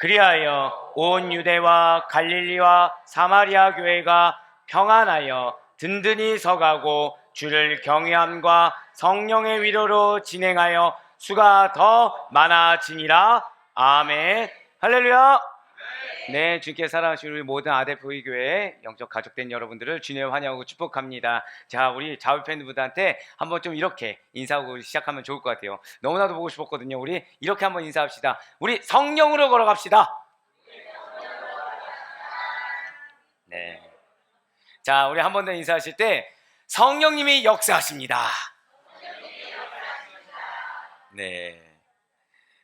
그리하여 온 유대와 갈릴리와 사마리아 교회가 평안하여 든든히 서가고 주를 경외함과 성령의 위로로 진행하여 수가 더 많아지니라. 아멘. 할렐루야. 네, 주께 사랑하시는 우리 모든 아델포이 교회 영적 가족된 여러분들을 주님 환영하고 축복합니다. 자, 우리 자우 팬분들한테 한번 좀 이렇게 인사하고 시작하면 좋을 것 같아요. 너무나도 보고 싶었거든요. 우리 이렇게 한번 인사합시다. 우리 성령으로 걸어갑시다. 네. 자, 우리 한 번 더 인사하실 때 성령님이 역사하십니다. 네,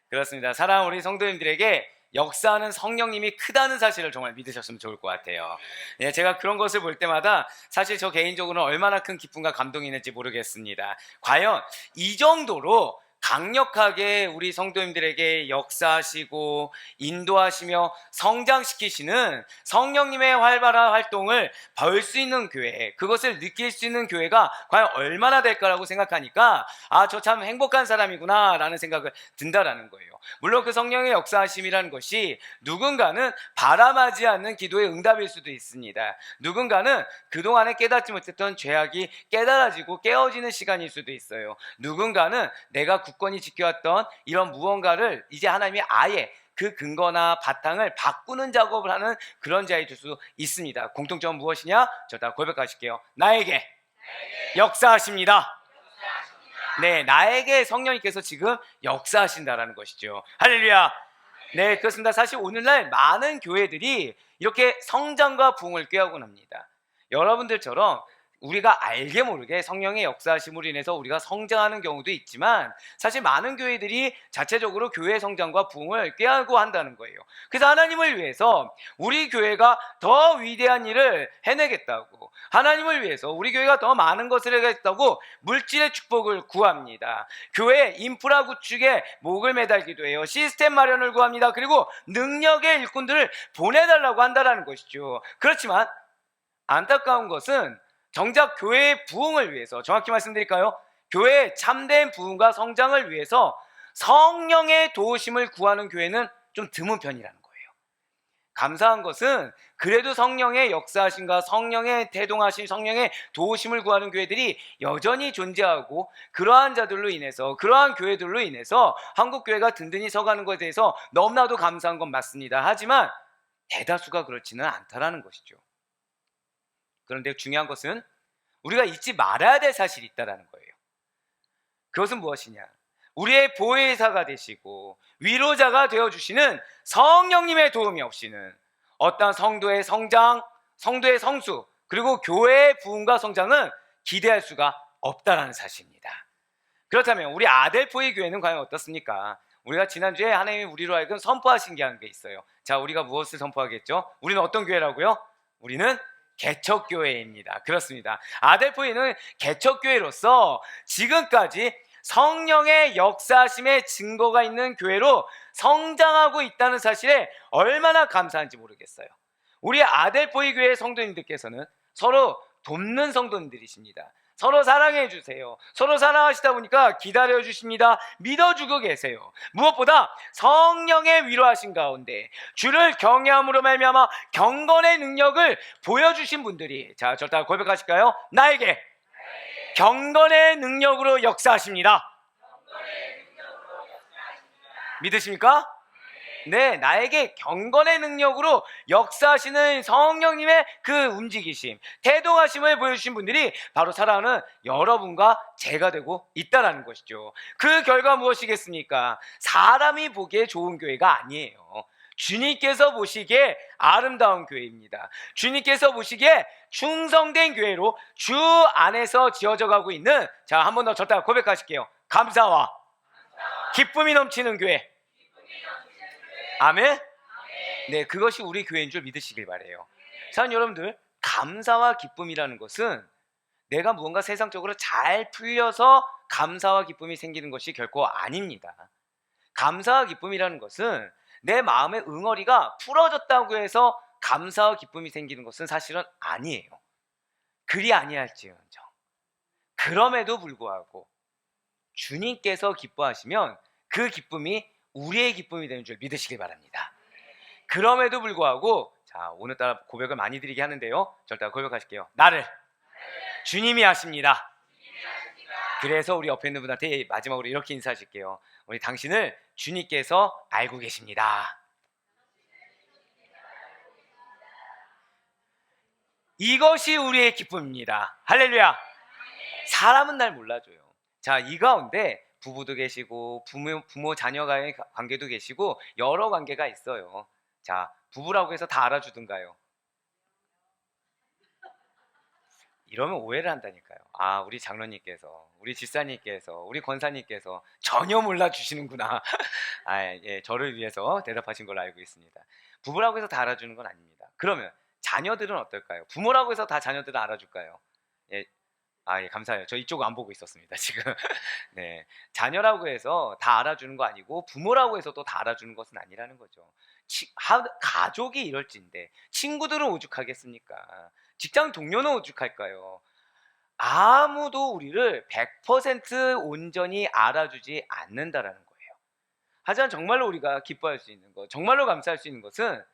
그렇습니다. 사랑하는 우리 성도님들에게 역사하는 성령님이 크다는 사실을 정말 믿으셨으면 좋을 것 같아요. 네, 제가 그런 것을 볼 때마다 사실 저 개인적으로는 얼마나 큰 기쁨과 감동이 있는지 모르겠습니다. 과연 이 정도로 강력하게 우리 성도님들에게 역사하시고 인도하시며 성장시키시는 성령님의 활발한 활동을 볼 수 있는 교회, 그것을 느낄 수 있는 교회가 과연 얼마나 될까라고 생각하니까 저 참 행복한 사람이구나 라는 생각을 든다라는 거예요. 물론 그 성령의 역사하심이라는 것이 누군가는 바람하지 않는 기도의 응답일 수도 있습니다. 누군가는 그동안에 깨닫지 못했던 죄악이 깨달아지고 깨어지는 시간일 수도 있어요. 누군가는 내가 굳건히 지켜왔던 이런 무언가를 이제 하나님이 아예 그 근거나 바탕을 바꾸는 작업을 하는 그런 자일 수 있습니다. 공통점은 무엇이냐? 저 다 고백하실게요. 나에게 역사하십니다. 네, 나에게 성령님께서 지금 역사하신다라는 것이죠. 할렐루야. 네, 그렇습니다. 사실 오늘날 많은 교회들이 이렇게 성장과 부흥을 꾀하곤 합니다. 여러분들처럼 우리가 알게 모르게 성령의 역사하심으로 인해서 우리가 성장하는 경우도 있지만 사실 많은 교회들이 자체적으로 교회의 성장과 부흥을 꾀하고 한다는 거예요. 그래서 하나님을 위해서 우리 교회가 더 위대한 일을 해내겠다고, 하나님을 위해서 우리 교회가 더 많은 것을 하겠다고 물질의 축복을 구합니다. 교회 인프라 구축에 목을 매달기도 해요. 시스템 마련을 구합니다. 그리고 능력의 일꾼들을 보내달라고 한다는 것이죠. 그렇지만 안타까운 것은 정작 교회의 부흥을 위해서, 정확히 말씀드릴까요? 교회의 참된 부흥과 성장을 위해서 성령의 도우심을 구하는 교회는 좀 드문 편이라는 거예요. 감사한 것은 그래도 성령의 역사하심과 성령의 대동하심, 성령의 도우심을 구하는 교회들이 여전히 존재하고, 그러한 자들로 인해서, 그러한 교회들로 인해서 한국 교회가 든든히 서가는 것에 대해서 너무나도 감사한 건 맞습니다. 하지만 대다수가 그렇지는 않다라는 것이죠. 그런데 중요한 것은 우리가 잊지 말아야 될 사실이 있다는 거예요. 그것은 무엇이냐? 우리의 보혜사가 되시고 위로자가 되어주시는 성령님의 도움이 없이는 어떠한 성도의 성장, 성도의 성수, 그리고 교회의 부흥과 성장은 기대할 수가 없다는 사실입니다. 그렇다면 우리 아델포이 교회는 과연 어떻습니까? 우리가 지난주에 하나님이 우리로 하여금 선포하신 게 있어요. 자, 우리가 무엇을 선포하겠죠? 우리는 어떤 교회라고요? 우리는 개척교회입니다. 그렇습니다. 아델포이는 개척교회로서 지금까지 성령의 역사하심의 증거가 있는 교회로 성장하고 있다는 사실에 얼마나 감사한지 모르겠어요. 우리 아델포이 교회 성도님들께서는 서로 돕는 성도님들이십니다. 서로 사랑해 주세요. 서로 사랑하시다 보니까 기다려 주십니다. 믿어주고 계세요. 무엇보다 성령의 위로하신 가운데 주를 경외함으로 말미암아 경건의 능력을 보여주신 분들이, 자, 저 다 고백하실까요? 나에게 경건의 능력으로 역사하십니다. 믿으십니까? 네, 나에게 경건의 능력으로 역사하시는 성령님의 그 움직이심, 태동하심을 보여주신 분들이 바로 사랑하는 여러분과 제가 되고 있다는 것이죠. 그 결과 무엇이겠습니까? 사람이 보기에 좋은 교회가 아니에요. 주님께서 보시기에 아름다운 교회입니다. 주님께서 보시기에 충성된 교회로 주 안에서 지어져 가고 있는, 자, 한 번 더 저따가 고백하실게요. 감사와 기쁨이 넘치는 교회. 아멘? 네, 그것이 우리 교회인 줄 믿으시길 바라요. 사랑하는 여러분들, 감사와 기쁨이라는 것은 내가 무언가 세상적으로 잘 풀려서 감사와 기쁨이 생기는 것이 결코 아닙니다. 감사와 기쁨이라는 것은 내 마음의 응어리가 풀어졌다고 해서 감사와 기쁨이 생기는 것은 사실은 아니에요. 그리 아니할지언정 그럼에도 불구하고 주님께서 기뻐하시면 그 기쁨이 우리의 기쁨이 되는 줄 믿으시길 바랍니다. 그럼에도 불구하고 자 오늘따라 고백을 많이 드리게 하는데요. 절대 고백하실게요. 나를 주님이 하십니다. 그래서 우리 옆에 있는 분한테 마지막으로 이렇게 인사하실게요. 우리 당신을 주님께서 알고 계십니다. 이것이 우리의 기쁨입니다. 할렐루야. 사람은 날 몰라줘요. 자, 이 가운데 부부도 계시고 부모 자녀간의 관계도 계시고 여러 관계가 있어요. 자, 부부라고 해서 다 알아주든가요? 이러면 오해를 한다니까요. 아, 우리 장로님께서, 우리 집사님께서, 우리 권사님께서 전혀 몰라주시는구나. 아, 예, 저를 위해서 대답하신 걸로 알고 있습니다. 부부라고 해서 다 알아주는 건 아닙니다. 그러면 자녀들은 어떨까요? 부모라고 해서 다 자녀들은 알아줄까요? 예, 아, 예, 감사해요. 저 이쪽 안 보고 있었습니다, 지금. 네. 자녀라고 해서 다 알아주는 거 아니고 부모라고 해서 또 다 알아주는 것은 아니라는 거죠. 가족이 이럴진데 친구들은 오죽하겠습니까? 직장 동료는 오죽할까요? 아무도 우리를 100% 온전히 알아주지 않는다라는 거예요. 하지만 정말로 우리가 기뻐할 수 있는 것, 정말로 감사할 수 있는 것은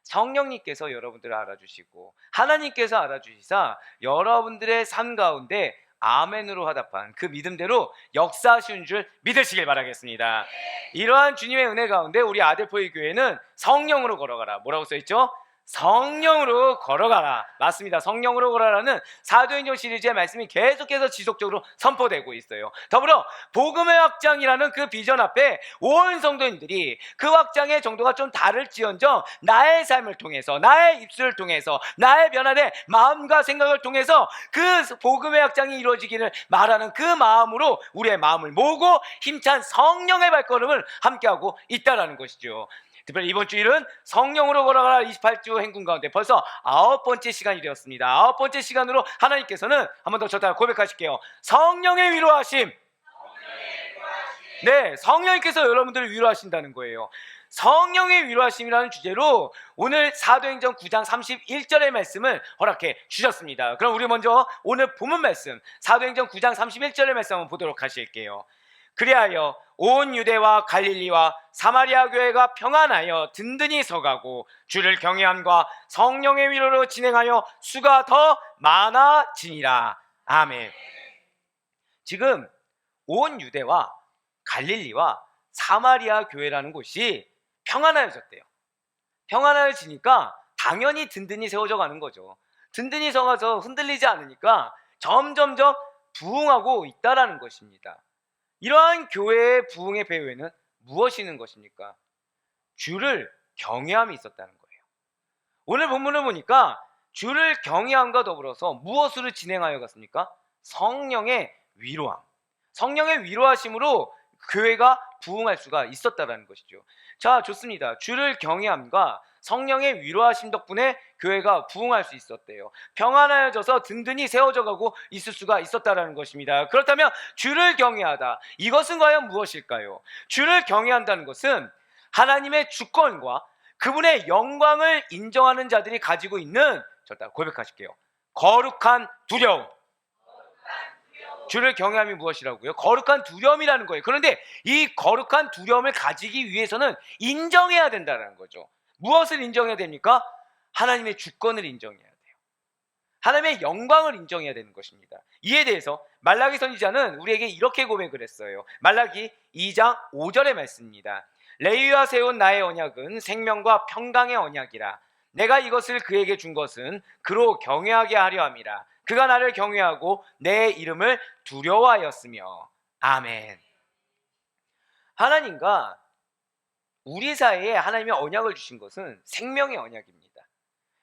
성령님께서 여러분들을 알아주시고 하나님께서 알아주시사 여러분들의 삶 가운데 아멘으로 화답한 그 믿음대로 역사하시는 줄 믿으시길 바라겠습니다. 이러한 주님의 은혜 가운데 우리 아들포의 교회는 성령으로 걸어가라. 뭐라고 써있죠? 성령으로 걸어가라. 맞습니다. 성령으로 걸어가라는 사도행전 시리즈의 말씀이 계속해서 지속적으로 선포되고 있어요. 더불어 복음의 확장이라는 그 비전 앞에 온 성도인들이 그 확장의 정도가 좀 다를지언정 나의 삶을 통해서, 나의 입술을 통해서, 나의 변화된 마음과 생각을 통해서 그 복음의 확장이 이루어지기를 말하는 그 마음으로 우리의 마음을 모으고 힘찬 성령의 발걸음을 함께하고 있다는 것이죠. 특별히 이번 주일은 성령으로 걸어가라 28주 행군 가운데 벌써 9번째 시간이 되었습니다. 9번째 시간으로 하나님께서는 한 번 더 저다 고백하실게요. 성령의 위로하심. 네, 성령님께서 여러분들을 위로하신다는 거예요. 성령의 위로하심이라는 주제로 오늘 사도행전 9장 31절의 말씀을 허락해 주셨습니다. 그럼 우리 먼저 오늘 본문 말씀 사도행전 9장 31절의 말씀 한번 보도록 하실게요. 그리하여 온 유대와 갈릴리와 사마리아 교회가 평안하여 든든히 서가고 주를 경외함과 성령의 위로로 진행하여 수가 더 많아지니라. 아멘. 지금 온 유대와 갈릴리와 사마리아 교회라는 곳이 평안해졌대요. 평안해지니까 당연히 든든히 세워져 가는 거죠. 든든히 서가서 흔들리지 않으니까 점점점 부흥하고 있다라는 것입니다. 이러한 교회의 부흥의 배후에는 무엇이 있는 것입니까? 주를 경외함이 있었다는 거예요. 오늘 본문을 보니까 주를 경외함과 더불어서 무엇으로 진행하여 갔습니까? 성령의 위로함. 성령의 위로하심으로 교회가 부흥할 수가 있었다는 것이죠. 자, 좋습니다. 주를 경외함과 성령의 위로하심 덕분에 교회가 부흥할 수 있었대요. 평안해져서 든든히 세워져 가고 있을 수가 있었다는 것입니다. 그렇다면 주를 경외하다, 이것은 과연 무엇일까요? 주를 경외한다는 것은 하나님의 주권과 그분의 영광을 인정하는 자들이 가지고 있는, 저다 고백하실게요, 거룩한 두려움. 주를 경외함이 무엇이라고요? 거룩한 두려움이라는 거예요. 그런데 이 거룩한 두려움을 가지기 위해서는 인정해야 된다는 거죠. 무엇을 인정해야 됩니까? 하나님의 주권을 인정해야 돼요. 하나님의 영광을 인정해야 되는 것입니다. 이에 대해서 말라기 선지자는 우리에게 이렇게 고백을 했어요. 말라기 2장 5절의 말씀입니다. 레위와 세운 나의 언약은 생명과 평강의 언약이라. 내가 이것을 그에게 준 것은 그로 경외하게 하려 함이라. 그가 나를 경외하고 내 이름을 두려워하였으며. 아멘. 하나님과 우리 사이에 하나님의 언약을 주신 것은 생명의 언약입니다.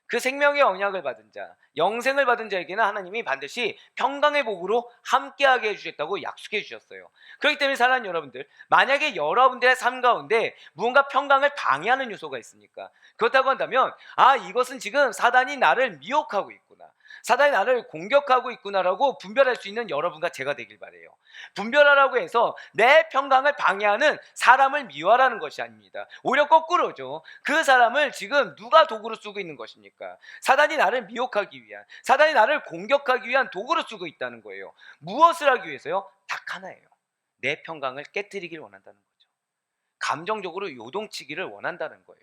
그 생명의 언약을 받은 자, 영생을 받은 자에게는 하나님이 반드시 평강의 복으로 함께하게 해주셨다고 약속해 주셨어요. 그렇기 때문에 사랑하는 여러분들, 만약에 여러분들의 삶 가운데 무언가 평강을 방해하는 요소가 있습니까? 그렇다고 한다면 이것은 지금 사단이 나를 미혹하고 있구나, 사단이 나를 공격하고 있구나라고 분별할 수 있는 여러분과 제가 되길 바라요. 분별하라고 해서 내 평강을 방해하는 사람을 미워하라는 것이 아닙니다. 오히려 거꾸로죠. 그 사람을 지금 누가 도구로 쓰고 있는 것입니까? 사단이 나를 미혹하기 위한, 사단이 나를 공격하기 위한 도구로 쓰고 있다는 거예요. 무엇을 하기 위해서요? 딱 하나예요. 내 평강을 깨뜨리길 원한다는 거죠. 감정적으로 요동치기를 원한다는 거예요.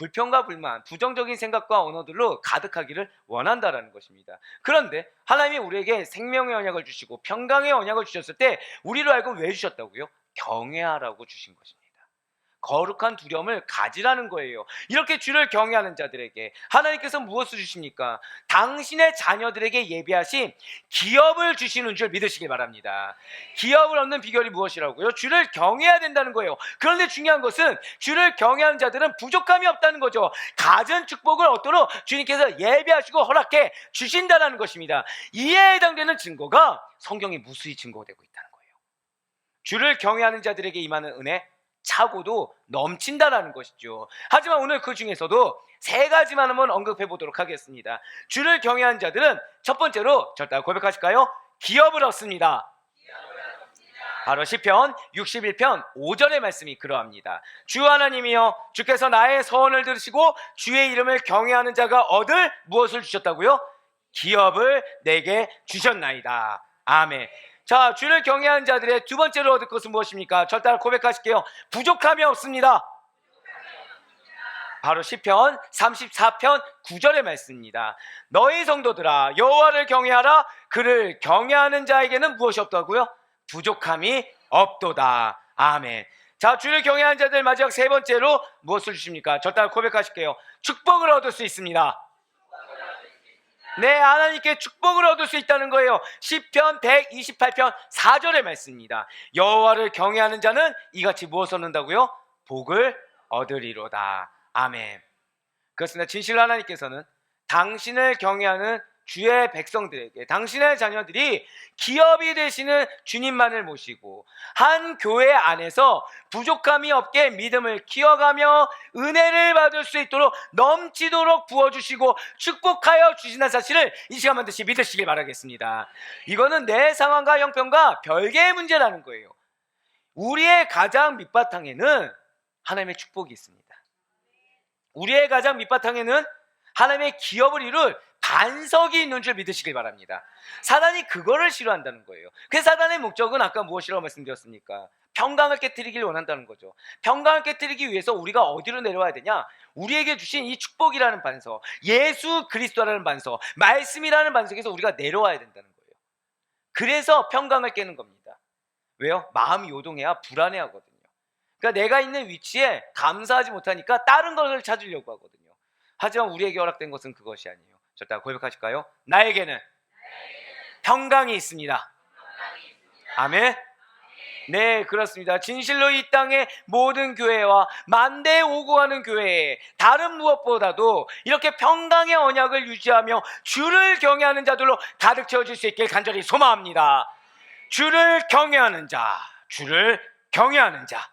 불평과 불만, 부정적인 생각과 언어들로 가득하기를 원한다라는 것입니다. 그런데 하나님이 우리에게 생명의 언약을 주시고 평강의 언약을 주셨을 때 우리로 알고 왜 주셨다고요? 경외하라고 주신 것입니다. 거룩한 두려움을 가지라는 거예요. 이렇게 주를 경외하는 자들에게 하나님께서 무엇을 주십니까? 당신의 자녀들에게 예비하신 기업을 주시는 줄 믿으시길 바랍니다. 기업을 얻는 비결이 무엇이라고요? 주를 경외해야 된다는 거예요. 그런데 중요한 것은 주를 경외하는 자들은 부족함이 없다는 거죠. 갖은 축복을 얻도록 주님께서 예비하시고 허락해 주신다는 것입니다. 이에 해당되는 증거가 성경에 무수히 증거되고 있다는 거예요. 주를 경외하는 자들에게 임하는 은혜, 차고도 넘친다라는 것이죠. 하지만 오늘 그 중에서도 세 가지만 한번 언급해 보도록 하겠습니다. 주를 경외하는 자들은 첫 번째로 저를 따라 고백하실까요? 기업을 얻습니다. 바로 시편 61편 5절의 말씀이 그러합니다. 주 하나님이여, 주께서 나의 서원을 들으시고 주의 이름을 경외하는 자가 얻을 무엇을 주셨다고요? 기업을 내게 주셨나이다. 아멘. 자, 주를 경외하는 자들의 두 번째로 얻을 것은 무엇입니까? 저를 따라 고백하실게요. 부족함이 없습니다. 바로 시편 34편 9절의 말씀입니다. 너희 성도들아, 여호와를 경외하라. 그를 경외하는 자에게는 무엇이 없다고요? 부족함이 없도다. 아멘. 자, 주를 경외하는 자들 마지막 세 번째로 무엇을 주십니까? 저를 따라 고백하실게요. 축복을 얻을 수 있습니다. 네, 하나님께 축복을 얻을 수 있다는 거예요. 시편 128편 4절의 말씀입니다. 여호와를 경외하는 자는 이같이 무엇을 얻는다고요? 복을 얻으리로다. 아멘. 그렇습니다. 진실로 하나님께서는 당신을 경외하는 주의 백성들에게, 당신의 자녀들이 기업이 되시는 주님만을 모시고 한 교회 안에서 부족함이 없게 믿음을 키워가며 은혜를 받을 수 있도록 넘치도록 부어주시고 축복하여 주시는 사실을 이 시간 반드시 믿으시길 바라겠습니다. 이거는 내 상황과 형편과 별개의 문제라는 거예요. 우리의 가장 밑바탕에는 하나님의 축복이 있습니다. 우리의 가장 밑바탕에는 하나님의 기업을 이룰 반석이 있는 줄 믿으시길 바랍니다. 사단이 그거를 싫어한다는 거예요. 그 사단의 목적은 아까 무엇이라고 말씀드렸습니까? 평강을 깨뜨리길 원한다는 거죠. 평강을 깨뜨리기 위해서 우리가 어디로 내려와야 되냐? 우리에게 주신 이 축복이라는 반석, 예수 그리스도라는 반석, 말씀이라는 반석에서 우리가 내려와야 된다는 거예요. 그래서 평강을 깨는 겁니다. 왜요? 마음이 요동해야 불안해하거든요. 그러니까 내가 있는 위치에 감사하지 못하니까 다른 것을 찾으려고 하거든요. 하지만 우리에게 허락된 것은 그것이 아니에요. 절대 고백하실까요? 나에게는 평강이 있습니다. 아멘. 네, 그렇습니다. 진실로 이 땅의 모든 교회와 만대에 오고 가는 교회에 다른 무엇보다도 이렇게 평강의 언약을 유지하며 주를 경외하는 자들로 가득 채워질 수 있길 간절히 소망합니다. 주를 경외하는 자, 주를 경외하는 자.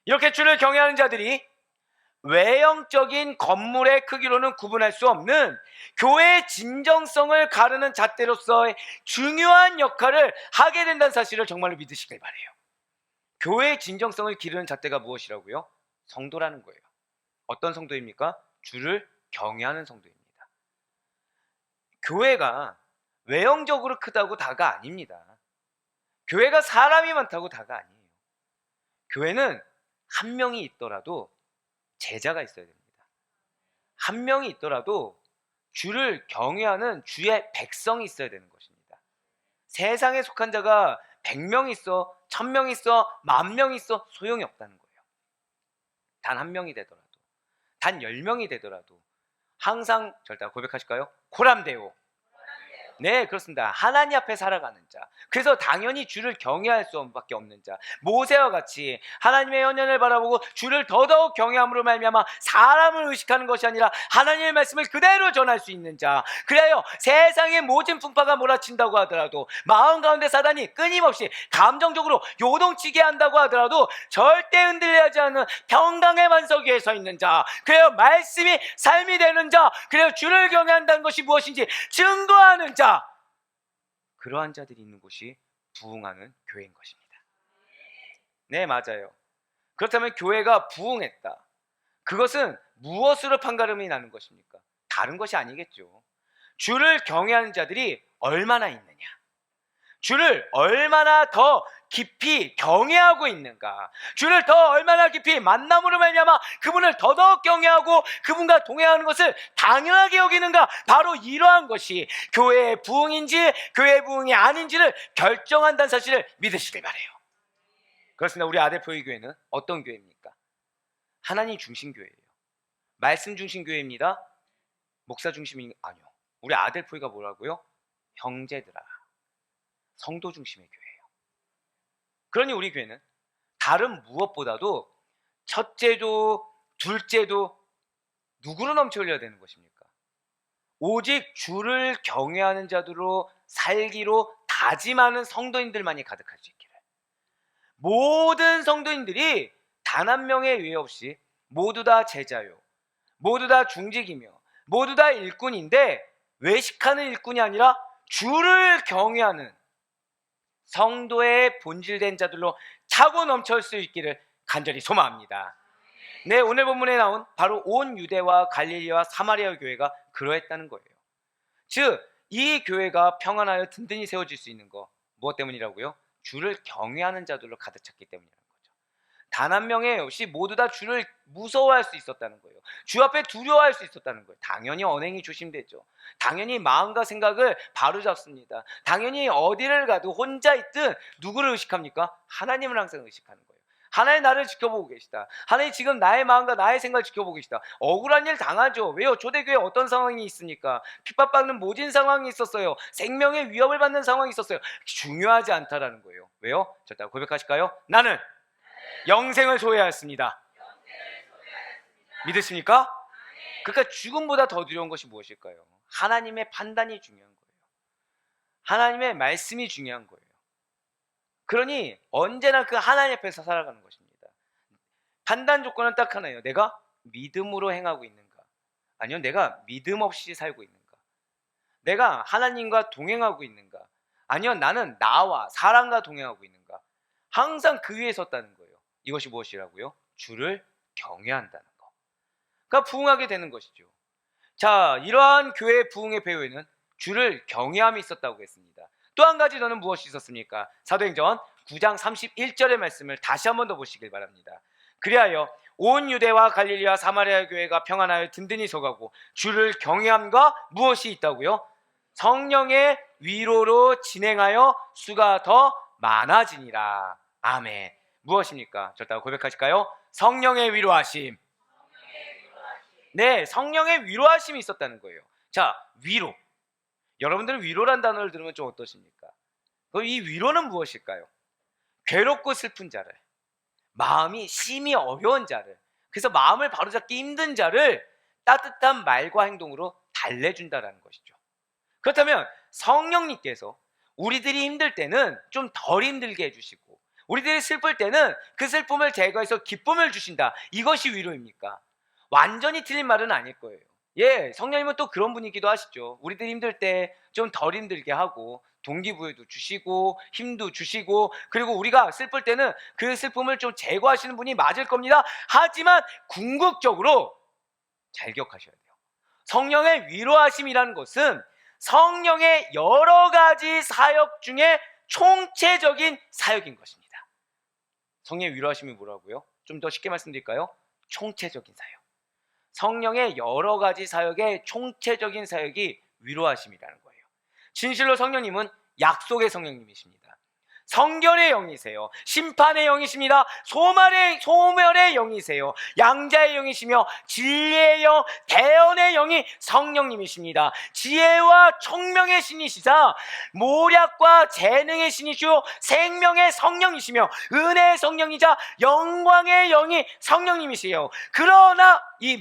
이렇게 주를 경외하는 자들이 외형적인 건물의 크기로는 구분할 수 없는 교회의 진정성을 가르는 잣대로서의 중요한 역할을 하게 된다는 사실을 정말로 믿으시길 바라요. 교회의 진정성을 기르는 잣대가 무엇이라고요? 성도라는 거예요. 어떤 성도입니까? 주를 경외하는 성도입니다. 교회가 외형적으로 크다고 다가 아닙니다. 교회가 사람이 많다고 다가 아니에요. 교회는 한 명이 있더라도 제자가 있어야 됩니다. 한 명이 있더라도 주를 경외하는 주의 백성이 있어야 되는 것입니다. 세상에 속한 자가 100명 있어, 1000명 있어, 10,000명 있어 소용이 없다는 거예요. 단 한 명이 되더라도, 단 10명이 되더라도 항상 절대 고백하실까요? 코람데오. 네, 그렇습니다. 하나님 앞에 살아가는 자. 그래서 당연히 주를 경외할 수밖에 없는 자. 모세와 같이 하나님의 연연을 바라보고 주를 더더욱 경외함으로 말미암아 사람을 의식하는 것이 아니라 하나님의 말씀을 그대로 전할 수 있는 자. 그래요. 세상의 모든 풍파가 몰아친다고 하더라도, 마음 가운데 사단이 끊임없이 감정적으로 요동치게 한다고 하더라도 절대 흔들리지 않는 평강의 반석 위에 서 있는 자. 그래요. 말씀이 삶이 되는 자. 그래요. 주를 경외한다는 것이 무엇인지 증거하는 자. 그러한 자들이 있는 곳이 부흥하는 교회인 것입니다. 네, 맞아요. 그렇다면 교회가 부흥했다. 그것은 무엇으로 판가름이 나는 것입니까? 다른 것이 아니겠죠. 주를 경외하는 자들이 얼마나 있느냐, 주를 얼마나 더 깊이 경외하고 있는가, 주를 더 얼마나 깊이 만남으로 말미암아 그분을 더더욱 경외하고 그분과 동행하는 것을 당연하게 여기는가, 바로 이러한 것이 교회의 부흥인지 교회의 부흥이 아닌지를 결정한다는 사실을 믿으시길 바라요. 그렇습니다. 우리 아델포이 교회는 어떤 교회입니까? 하나님 중심 교회예요. 말씀 중심 교회입니다. 목사 중심이 아니요. 우리 아델포이가 뭐라고요? 형제들아, 성도 중심의 교회예요. 그러니 우리 교회는 다른 무엇보다도 첫째도 둘째도 누구로 넘쳐 흘려야 되는 것입니까? 오직 주를 경외하는 자들로 살기로 다짐하는 성도인들만이 가득할 수 있기를. 모든 성도인들이 단 한 명의 외 없이 모두 다 제자요, 모두 다 중직이며 모두 다 일꾼인데 외식하는 일꾼이 아니라 주를 경외하는 성도의 본질된 자들로 차고 넘칠 수 있기를 간절히 소망합니다. 네, 오늘 본문에 나온 바로 온 유대와 갈릴리와 사마리아 교회가 그러했다는 거예요. 즉, 이 교회가 평안하여 든든히 세워질 수 있는 거 무엇 때문이라고요? 주를 경외하는 자들로 가득 찼기 때문이라는 거죠. 단 한 명의 없이 모두 다 주를 무서워할 수 있었다는 거예요. 주 앞에 두려워할 수 있었다는 거예요. 당연히 언행이 조심되죠. 당연히 마음과 생각을 바로잡습니다. 당연히 어디를 가도 혼자 있든 누구를 의식합니까? 하나님을 항상 의식하는 거예요. 하나님 나를 지켜보고 계시다. 하나님 지금 나의 마음과 나의 생각을 지켜보고 계시다. 억울한 일 당하죠. 왜요? 초대교회 어떤 상황이 있습니까? 핍박받는 모진 상황이 있었어요. 생명의 위협을 받는 상황이 있었어요. 중요하지 않다라는 거예요. 왜요? 자, 고백하실까요? 나는 영생을 소유하였습니다. 믿으십니까? 그러니까 죽음보다 더 두려운 것이 무엇일까요? 하나님의 판단이 중요한 거예요. 하나님의 말씀이 중요한 거예요. 그러니 언제나 그 하나님 앞에서 살아가는 것입니다. 판단 조건은 딱 하나예요. 내가 믿음으로 행하고 있는가, 아니면 내가 믿음 없이 살고 있는가, 내가 하나님과 동행하고 있는가, 아니면 나는 나와 사랑과 동행하고 있는가. 항상 그 위에 섰다는 거예요. 이것이 무엇이라고요? 주를 경외한다는 거. 그러니까 부흥하게 되는 것이죠. 자, 이러한 교회의 부흥의 배후에는 주를 경외함이 있었다고 했습니다. 또 한 가지 너는 무엇이 있었습니까? 사도행전 9장 31절의 말씀을 다시 한 번 더 보시길 바랍니다. 그리하여 온 유대와 갈릴리와 사마리아 교회가 평안하여 든든히 서가고 주를 경외함과 무엇이 있다고요? 성령의 위로로 진행하여 수가 더 많아지니라. 아멘. 무엇입니까? 저따가 고백하실까요? 성령의 위로하심. 네, 성령의 위로하심이 있었다는 거예요. 자, 위로. 여러분들은 위로란 단어를 들으면 좀 어떠십니까? 그럼 이 위로는 무엇일까요? 괴롭고 슬픈 자를, 마음이 심히 어려운 자를, 그래서 마음을 바로잡기 힘든 자를 따뜻한 말과 행동으로 달래준다는 것이죠. 그렇다면 성령님께서 우리들이 힘들 때는 좀 덜 힘들게 해주시고, 우리들이 슬플 때는 그 슬픔을 제거해서 기쁨을 주신다. 이것이 위로입니까? 완전히 틀린 말은 아닐 거예요. 예, 성령님은 또 그런 분이기도 하시죠. 우리들 힘들 때 좀 덜 힘들게 하고 동기부여도 주시고 힘도 주시고, 그리고 우리가 슬플 때는 그 슬픔을 좀 제거하시는 분이 맞을 겁니다. 하지만 궁극적으로 잘 기억하셔야 돼요. 성령의 위로하심이라는 것은 성령의 여러 가지 사역 중에 총체적인 사역인 것입니다. 성령의 위로하심이 뭐라고요? 좀 더 쉽게 말씀드릴까요? 총체적인 사역. 성령의 여러 가지 사역의 총체적인 사역이 위로하심이라는 거예요. 진실로 성령님은 약속의 성령님이십니다. 성결의 영이세요. 심판의 영이십니다. 소멸의 영이세요. 양자의 영이시며 진리의 영, 대언의 영이 성령님이십니다. 지혜와 총명의 신이시자 모략과 재능의 신이시오 생명의 성령이시며 은혜의 성령이자 영광의 영이 성령님이시요. 그러나 이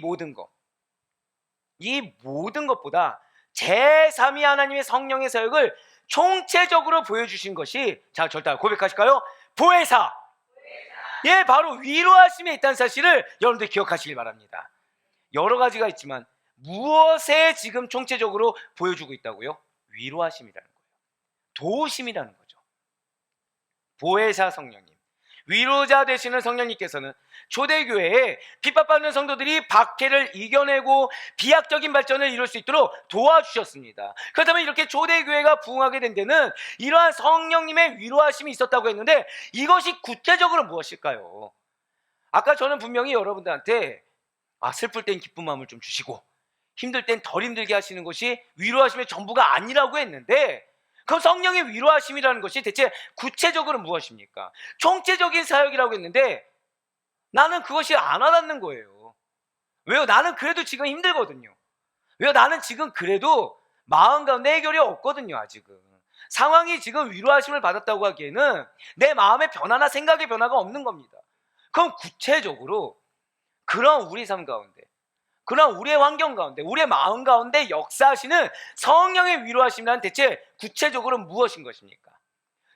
모든 것보다 제3위 하나님의 성령의 사역을 총체적으로 보여주신 것이, 자, 절대 고백하실까요? 보혜사. 예, 바로 위로하심에 있다는 사실을 여러분들 기억하시길 바랍니다. 여러 가지가 있지만 무엇에 지금 총체적으로 보여주고 있다고요? 위로하심이라는 거예요. 도우심이라는 거죠. 보혜사 성령님. 위로자 되시는 성령님께서는 초대교회에 핍박받는 성도들이 박해를 이겨내고 비약적인 발전을 이룰 수 있도록 도와주셨습니다. 그렇다면 이렇게 초대교회가 부흥하게 된 데는 이러한 성령님의 위로하심이 있었다고 했는데, 이것이 구체적으로 무엇일까요? 아까 저는 분명히 여러분들한테 슬플 땐 기쁜 마음을 좀 주시고 힘들 땐 덜 힘들게 하시는 것이 위로하심의 전부가 아니라고 했는데, 그럼 성령의 위로하심이라는 것이 대체 구체적으로 무엇입니까? 총체적인 사역이라고 했는데 나는 그것이 안 와닿는 거예요. 왜요? 나는 그래도 지금 힘들거든요. 왜요? 나는 지금 그래도 마음 가운데 해결이 없거든요. 아직은 상황이 지금 위로하심을 받았다고 하기에는 내 마음의 변화나 생각의 변화가 없는 겁니다. 그럼 구체적으로 그런 우리 삶 가운데, 그런 우리의 환경 가운데, 우리의 마음 가운데 역사하시는 성령의 위로하심이란 대체 구체적으로 무엇인 것입니까?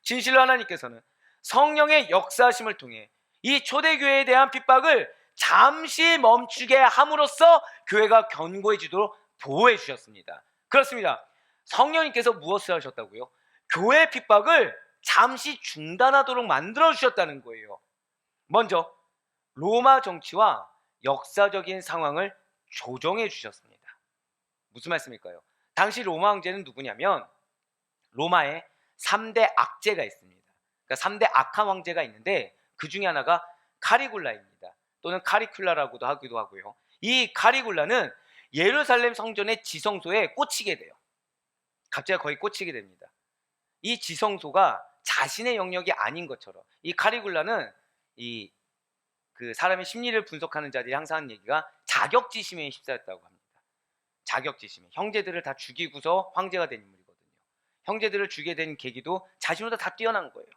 진실로 하나님께서는 성령의 역사하심을 통해 이 초대교회에 대한 핍박을 잠시 멈추게 함으로써 교회가 견고해지도록 보호해 주셨습니다. 그렇습니다. 성령님께서 무엇을 하셨다고요? 교회 핍박을 잠시 중단하도록 만들어 주셨다는 거예요. 먼저 로마 정치와 역사적인 상황을 조정해 주셨습니다. 무슨 말씀일까요? 당시 로마 황제는 누구냐면 로마에 3대 악제가 있습니다. 그러니까 3대 악한 황제가 있는데 그 중에 하나가 카리굴라입니다. 또는 카리큘라라고도 하기도 하고요. 이 카리굴라는 예루살렘 성전의 지성소에 꽂히게 돼요. 갑자기 거의 꽂히게 됩니다. 이 지성소가 자신의 영역이 아닌 것처럼, 이 카리굴라는 그 사람의 심리를 분석하는 자들이 항상 하는 얘기가 자격지심에 휩싸였다고 합니다. 자격지심에. 형제들을 다 죽이고서 황제가 된 인물이거든요. 형제들을 죽이게 된 계기도 자신보다 다 뛰어난 거예요.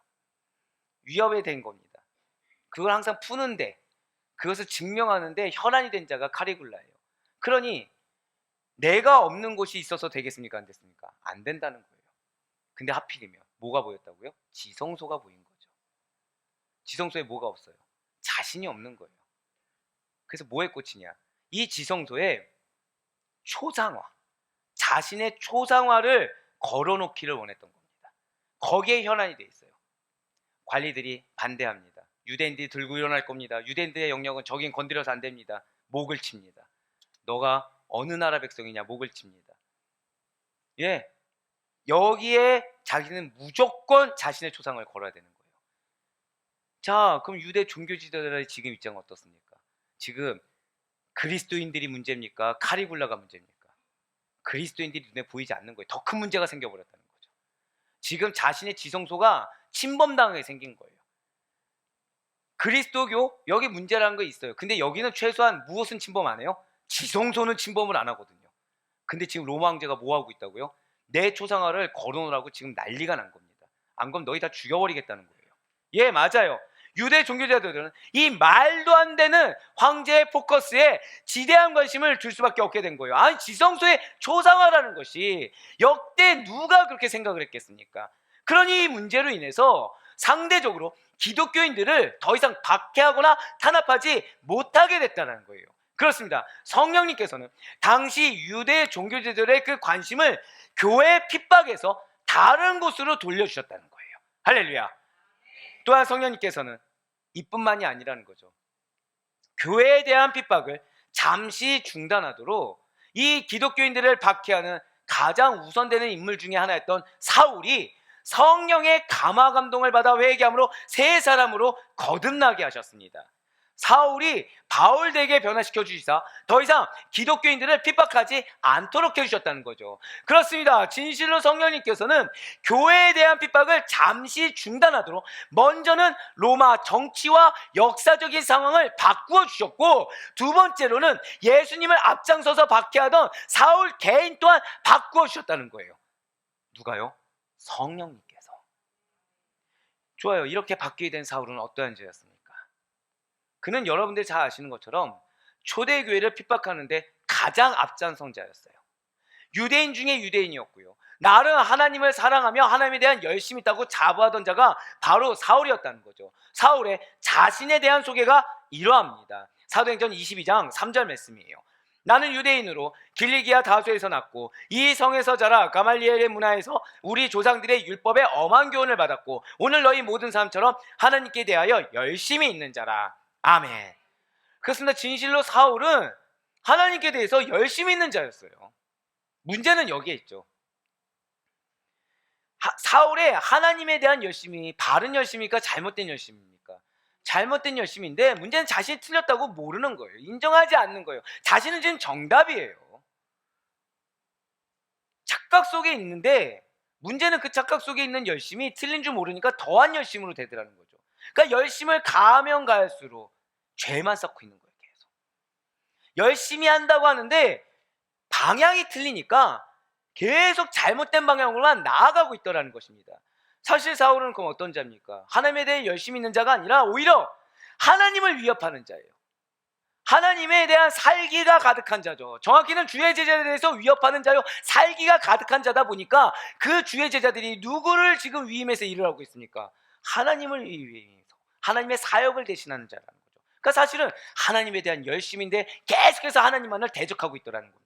위협에 된 겁니다. 그걸 항상 푸는데, 그것을 증명하는데 혈안이 된 자가 카리굴라예요. 그러니 내가 없는 곳이 있어서 되겠습니까? 안 됐습니까? 안 된다는 거예요. 근데 하필이면 뭐가 보였다고요? 지성소가 보인 거죠. 지성소에 뭐가 없어요? 자신이 없는 거예요. 그래서 뭐에 꽂히냐? 이 지성소에 초상화, 자신의 초상화를 걸어놓기를 원했던 겁니다. 거기에 혈안이 돼 있어요. 관리들이 반대합니다. 유대인들이 들고 일어날 겁니다. 유대인들의 영역은 저긴 건드려서 안 됩니다. 목을 칩니다. 너가 어느 나라 백성이냐? 목을 칩니다. 예, 여기에 자기는 무조건 자신의 초상을 걸어야 되는 거예요. 자, 그럼 유대 종교 지도자들의 지금 입장은 어떻습니까? 지금 그리스도인들이 문제입니까? 카리굴라가 문제입니까? 그리스도인들이 눈에 보이지 않는 거예요. 더 큰 문제가 생겨버렸다는 거죠. 지금 자신의 지성소가 침범당하게 생긴 거예요. 그리스도교 여기 문제라는 거 있어요. 근데 여기는 최소한 무엇은 침범 안 해요? 지성소는 침범을 안 하거든요. 근데 지금 로마 황제가 뭐 하고 있다고요? 내 초상화를 걸어놓으라고 지금 난리가 난 겁니다. 안 그럼 너희 다 죽여버리겠다는 거예요. 예, 맞아요. 유대 종교자들은 이 말도 안 되는 황제의 포커스에 지대한 관심을 둘 수밖에 없게 된 거예요. 아니, 지성소의 초상화라는 것이 역대 누가 그렇게 생각을 했겠습니까? 그러니 이 문제로 인해서 상대적으로 기독교인들을 더 이상 박해하거나 탄압하지 못하게 됐다는 거예요. 그렇습니다. 성령님께서는 당시 유대 종교자들의 그 관심을 교회 핍박에서 다른 곳으로 돌려주셨다는 거예요. 할렐루야. 또한 성령님께서는 이뿐만이 아니라는 거죠. 교회에 대한 핍박을 잠시 중단하도록 이 기독교인들을 박해하는 가장 우선되는 인물 중에 하나였던 사울이 성령의 감화 감동을 받아 회개함으로 새 사람으로 거듭나게 하셨습니다. 사울이 바울에게 변화시켜 주시사 더 이상 기독교인들을 핍박하지 않도록 해주셨다는 거죠. 그렇습니다. 진실로 성령님께서는 교회에 대한 핍박을 잠시 중단하도록 먼저는 로마 정치와 역사적인 상황을 바꾸어 주셨고, 두 번째로는 예수님을 앞장서서 박해하던 사울 개인 또한 바꾸어 주셨다는 거예요. 누가요? 성령님께서. 좋아요. 이렇게 바뀌게 된 사울은 어떠한 죄였습니까? 그는 여러분들이 잘 아시는 것처럼 초대교회를 핍박하는데 가장 앞장선 자였어요. 유대인 중에 유대인이었고요. 나름 하나님을 사랑하며 하나님에 대한 열심이 있다고 자부하던 자가 바로 사울이었다는 거죠. 사울의 자신에 대한 소개가 이러합니다. 사도행전 22장 3절 말씀이에요. 나는 유대인으로 길리기아 다소에서 났고 이 성에서 자라 가말리엘의 문화에서 우리 조상들의 율법에 엄한 교훈을 받았고 오늘 너희 모든 사람처럼 하나님께 대하여 열심히 있는 자라. 아멘. 그렇습니다. 진실로 사울은 하나님께 대해서 열심히 있는 자였어요. 문제는 여기에 있죠. 사울의 하나님에 대한 열심이 바른 열심입니까? 잘못된 열심입니까? 잘못된 열심인데 문제는 자신이 틀렸다고 모르는 거예요. 인정하지 않는 거예요. 자신은 지금 정답이에요. 착각 속에 있는데 문제는 그 착각 속에 있는 열심이 틀린 줄 모르니까 더한 열심으로 되더라는 거죠. 그러니까 열심을 가하면 가할수록 죄만 쌓고 있는 거예요. 계속 열심히 한다고 하는데 방향이 틀리니까 계속 잘못된 방향으로만 나아가고 있더라는 것입니다. 사실 사울은 그럼 어떤 자입니까? 하나님에 대해 열심히 있는 자가 아니라 오히려 하나님을 위협하는 자예요. 하나님에 대한 살기가 가득한 자죠. 정확히는 주의 제자들에 대해서 위협하는 자요, 살기가 가득한 자다 보니까 그 주의 제자들이 누구를 지금 위임해서 일을 하고 있습니까? 하나님을 위임해서 하나님의 사역을 대신하는 자라는 거죠. 그러니까 사실은 하나님에 대한 열심인데 계속해서 하나님만을 대적하고 있더라는 겁니다.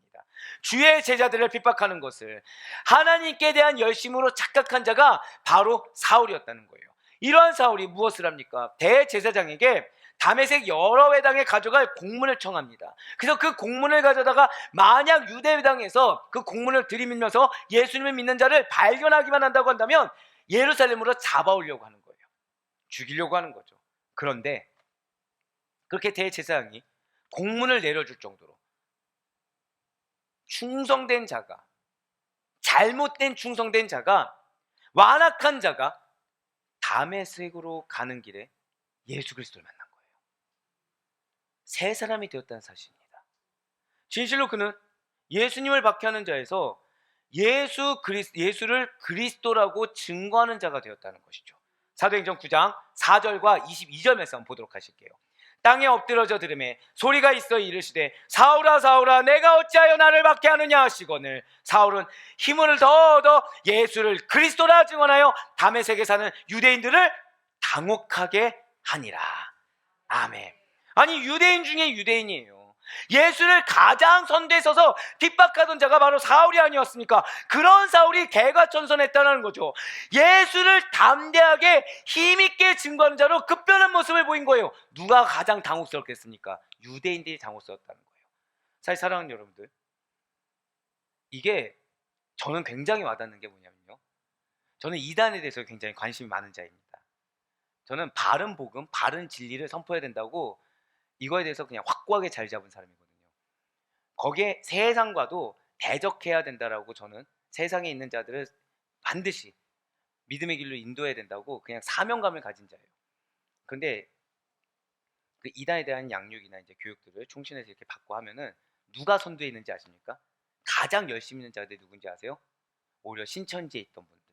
주의 제자들을 핍박하는 것을 하나님께 대한 열심으로 착각한 자가 바로 사울이었다는 거예요. 이러한 사울이 무엇을 합니까? 대제사장에게 다메섹 여러 회당에 가져갈 공문을 청합니다. 그래서 그 공문을 가져다가 만약 유대 회당에서 그 공문을 들이밀면서 예수님을 믿는 자를 발견하기만 한다고 한다면 예루살렘으로 잡아오려고 하는 거예요. 죽이려고 하는 거죠. 그런데 그렇게 대제사장이 공문을 내려줄 정도로 충성된 자가, 잘못된 충성된 자가, 완악한 자가 다메섹으로 가는 길에 예수 그리스도를 만난 거예요. 새 사람이 되었다는 사실입니다. 진실로 그는 예수님을 박해하는 자에서 예수를 그리스도라고 증거하는 자가 되었다는 것이죠. 사도행전 9장 4절과 22절 말씀 보도록 하실게요. 땅에 엎드러져 들으매 소리가 있어 이르시되 사울아 사울아 내가 어찌하여 나를 박해하느냐 하시거늘 사울은 힘을 더 얻어 예수를 그리스도라 증언하여 다메섹에 사는 유대인들을 당혹하게 하니라. 아멘. 아니 유대인 중에 유대인이에요. 예수를 가장 선두에 서서 핍박하던 자가 바로 사울이 아니었습니까? 그런 사울이 개과천선했다는 거죠. 예수를 담대하게 힘있게 증거하는 자로 급변한 모습을 보인 거예요. 누가 가장 당혹스럽겠습니까? 유대인들이 당혹스럽다는 거예요. 사실 사랑하는 여러분들, 이게 저는 굉장히 와닿는 게 뭐냐면요, 저는 이단에 대해서 굉장히 관심이 많은 자입니다. 저는 바른 복음, 바른 진리를 선포해야 된다고 이거에 대해서 그냥 확고하게 자리 잡은 사람이거든요. 거기에 세상과도 대적해야 된다라고, 저는 세상에 있는 자들을 반드시 믿음의 길로 인도해야 된다고 그냥 사명감을 가진 자예요. 그런데 그 이단에 대한 양육이나 이제 교육들을 총신에서 이렇게 받고 하면은 누가 선두에 있는지 아십니까? 가장 열심히 있는 자들이 누군지 아세요? 오히려 신천지에 있던 분들,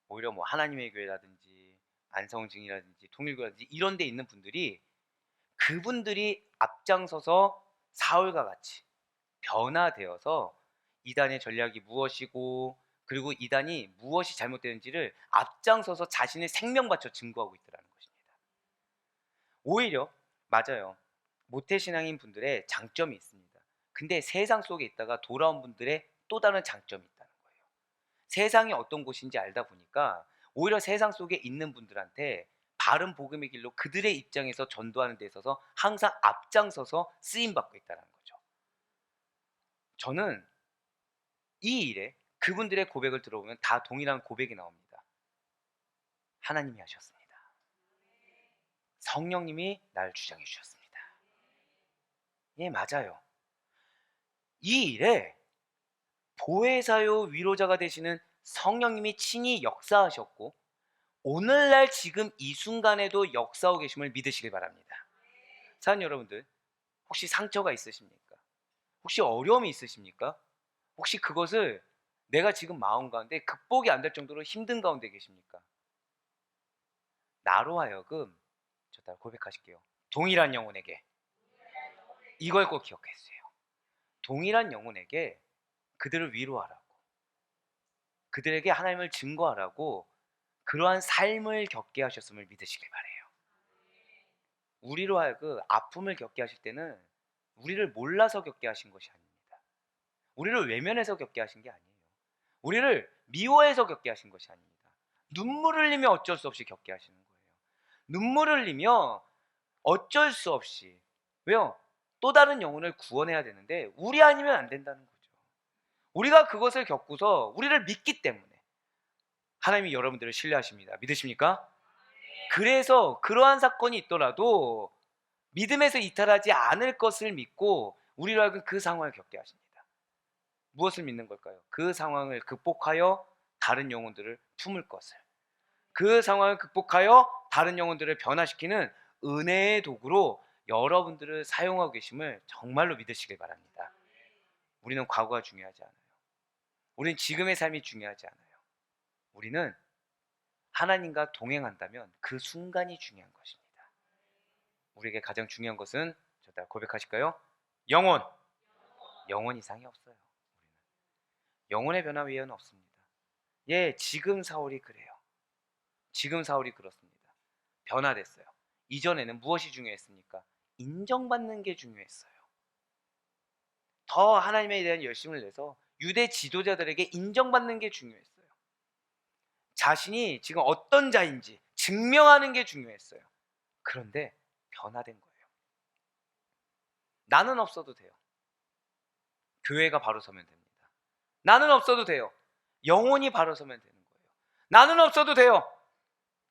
오히려 뭐 하나님의 교회라든지 안성증이라든지 통일교라든지 이런 데 있는 분들이, 그분들이 앞장서서 사울과 같이 변화되어서 이단의 전략이 무엇이고 그리고 이단이 무엇이 잘못되는지를 앞장서서 자신의 생명 바쳐 증거하고 있더라는 것입니다. 오히려 맞아요, 모태신앙인 분들의 장점이 있습니다. 근데 세상 속에 있다가 돌아온 분들의 또 다른 장점이 있다는 거예요. 세상이 어떤 곳인지 알다 보니까 오히려 세상 속에 있는 분들한테 바른 복음의 길로 그들의 입장에서 전도하는 데 있어서 항상 앞장서서 쓰임받고 있다는 거죠. 저는 이 일에 그분들의 고백을 들어보면 다 동일한 고백이 나옵니다. 하나님이 하셨습니다. 성령님이 나를 주장해 주셨습니다. 예, 맞아요. 이 일에 보혜사요 위로자가 되시는 성령님이 친히 역사하셨고 오늘날 지금 이 순간에도 역사하고 계심을 믿으시길 바랍니다. 사랑하는 여러분들, 혹시 상처가 있으십니까? 혹시 어려움이 있으십니까? 혹시 그것을 내가 지금 마음 가운데 극복이 안 될 정도로 힘든 가운데 계십니까? 나로 하여금, 저 따라 고백하실게요. 동일한 영혼에게, 이걸 꼭 기억해주세요. 동일한 영혼에게 그들을 위로하라고, 그들에게 하나님을 증거하라고 그러한 삶을 겪게 하셨음을 믿으시길 바래요. 우리로 하여금 아픔을 겪게 하실 때는 우리를 몰라서 겪게 하신 것이 아닙니다. 우리를 외면해서 겪게 하신 게 아니에요. 우리를 미워해서 겪게 하신 것이 아닙니다. 눈물을 흘리며 어쩔 수 없이 겪게 하시는 거예요. 눈물을 흘리며 어쩔 수 없이. 왜요? 또 다른 영혼을 구원해야 되는데 우리 아니면 안 된다는 거죠. 우리가 그것을 겪고서 우리를 믿기 때문에 하나님이 여러분들을 신뢰하십니다. 믿으십니까? 그래서 그러한 사건이 있더라도 믿음에서 이탈하지 않을 것을 믿고 우리로 하여금 그 상황을 겪게 하십니다. 무엇을 믿는 걸까요? 그 상황을 극복하여 다른 영혼들을 품을 것을, 그 상황을 극복하여 다른 영혼들을 변화시키는 은혜의 도구로 여러분들을 사용하고 계심을 정말로 믿으시길 바랍니다. 우리는 과거가 중요하지 않아요. 우리는 지금의 삶이 중요하지 않아요. 우리는 하나님과 동행한다면 그 순간이 중요한 것입니다. 우리에게 가장 중요한 것은, 저다 고백하실까요? 영혼. 영혼 이상이 없어요. 영혼의 변화 외에는 없습니다. 예, 지금 사울이 그래요. 지금 사울이 그렇습니다. 변화됐어요. 이전에는 무엇이 중요했습니까? 인정받는 게 중요했어요. 더 하나님에 대한 열심을 내서 유대 지도자들에게 인정받는 게 중요했어요. 자신이 지금 어떤 자인지 증명하는 게 중요했어요. 그런데 변화된 거예요. 나는 없어도 돼요. 교회가 바로 서면 됩니다. 나는 없어도 돼요. 영혼이 바로 서면 되는 거예요. 나는 없어도 돼요.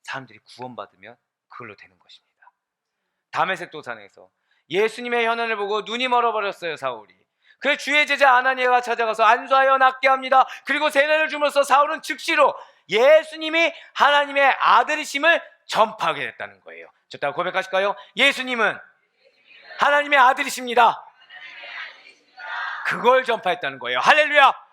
사람들이 구원받으면 그걸로 되는 것입니다. 다메섹 도산에서 예수님의 현안을 보고 눈이 멀어버렸어요, 사울이. 그래서 주의 제자 아나니아가 찾아가서 안수하여 낫게 합니다. 그리고 세례를 줌으로써 사울은 즉시로 예수님이 하나님의 아들이심을 전파하게 됐다는 거예요. 저 고백하실까요? 예수님은 하나님의 아들이십니다. 그걸 전파했다는 거예요. 할렐루야!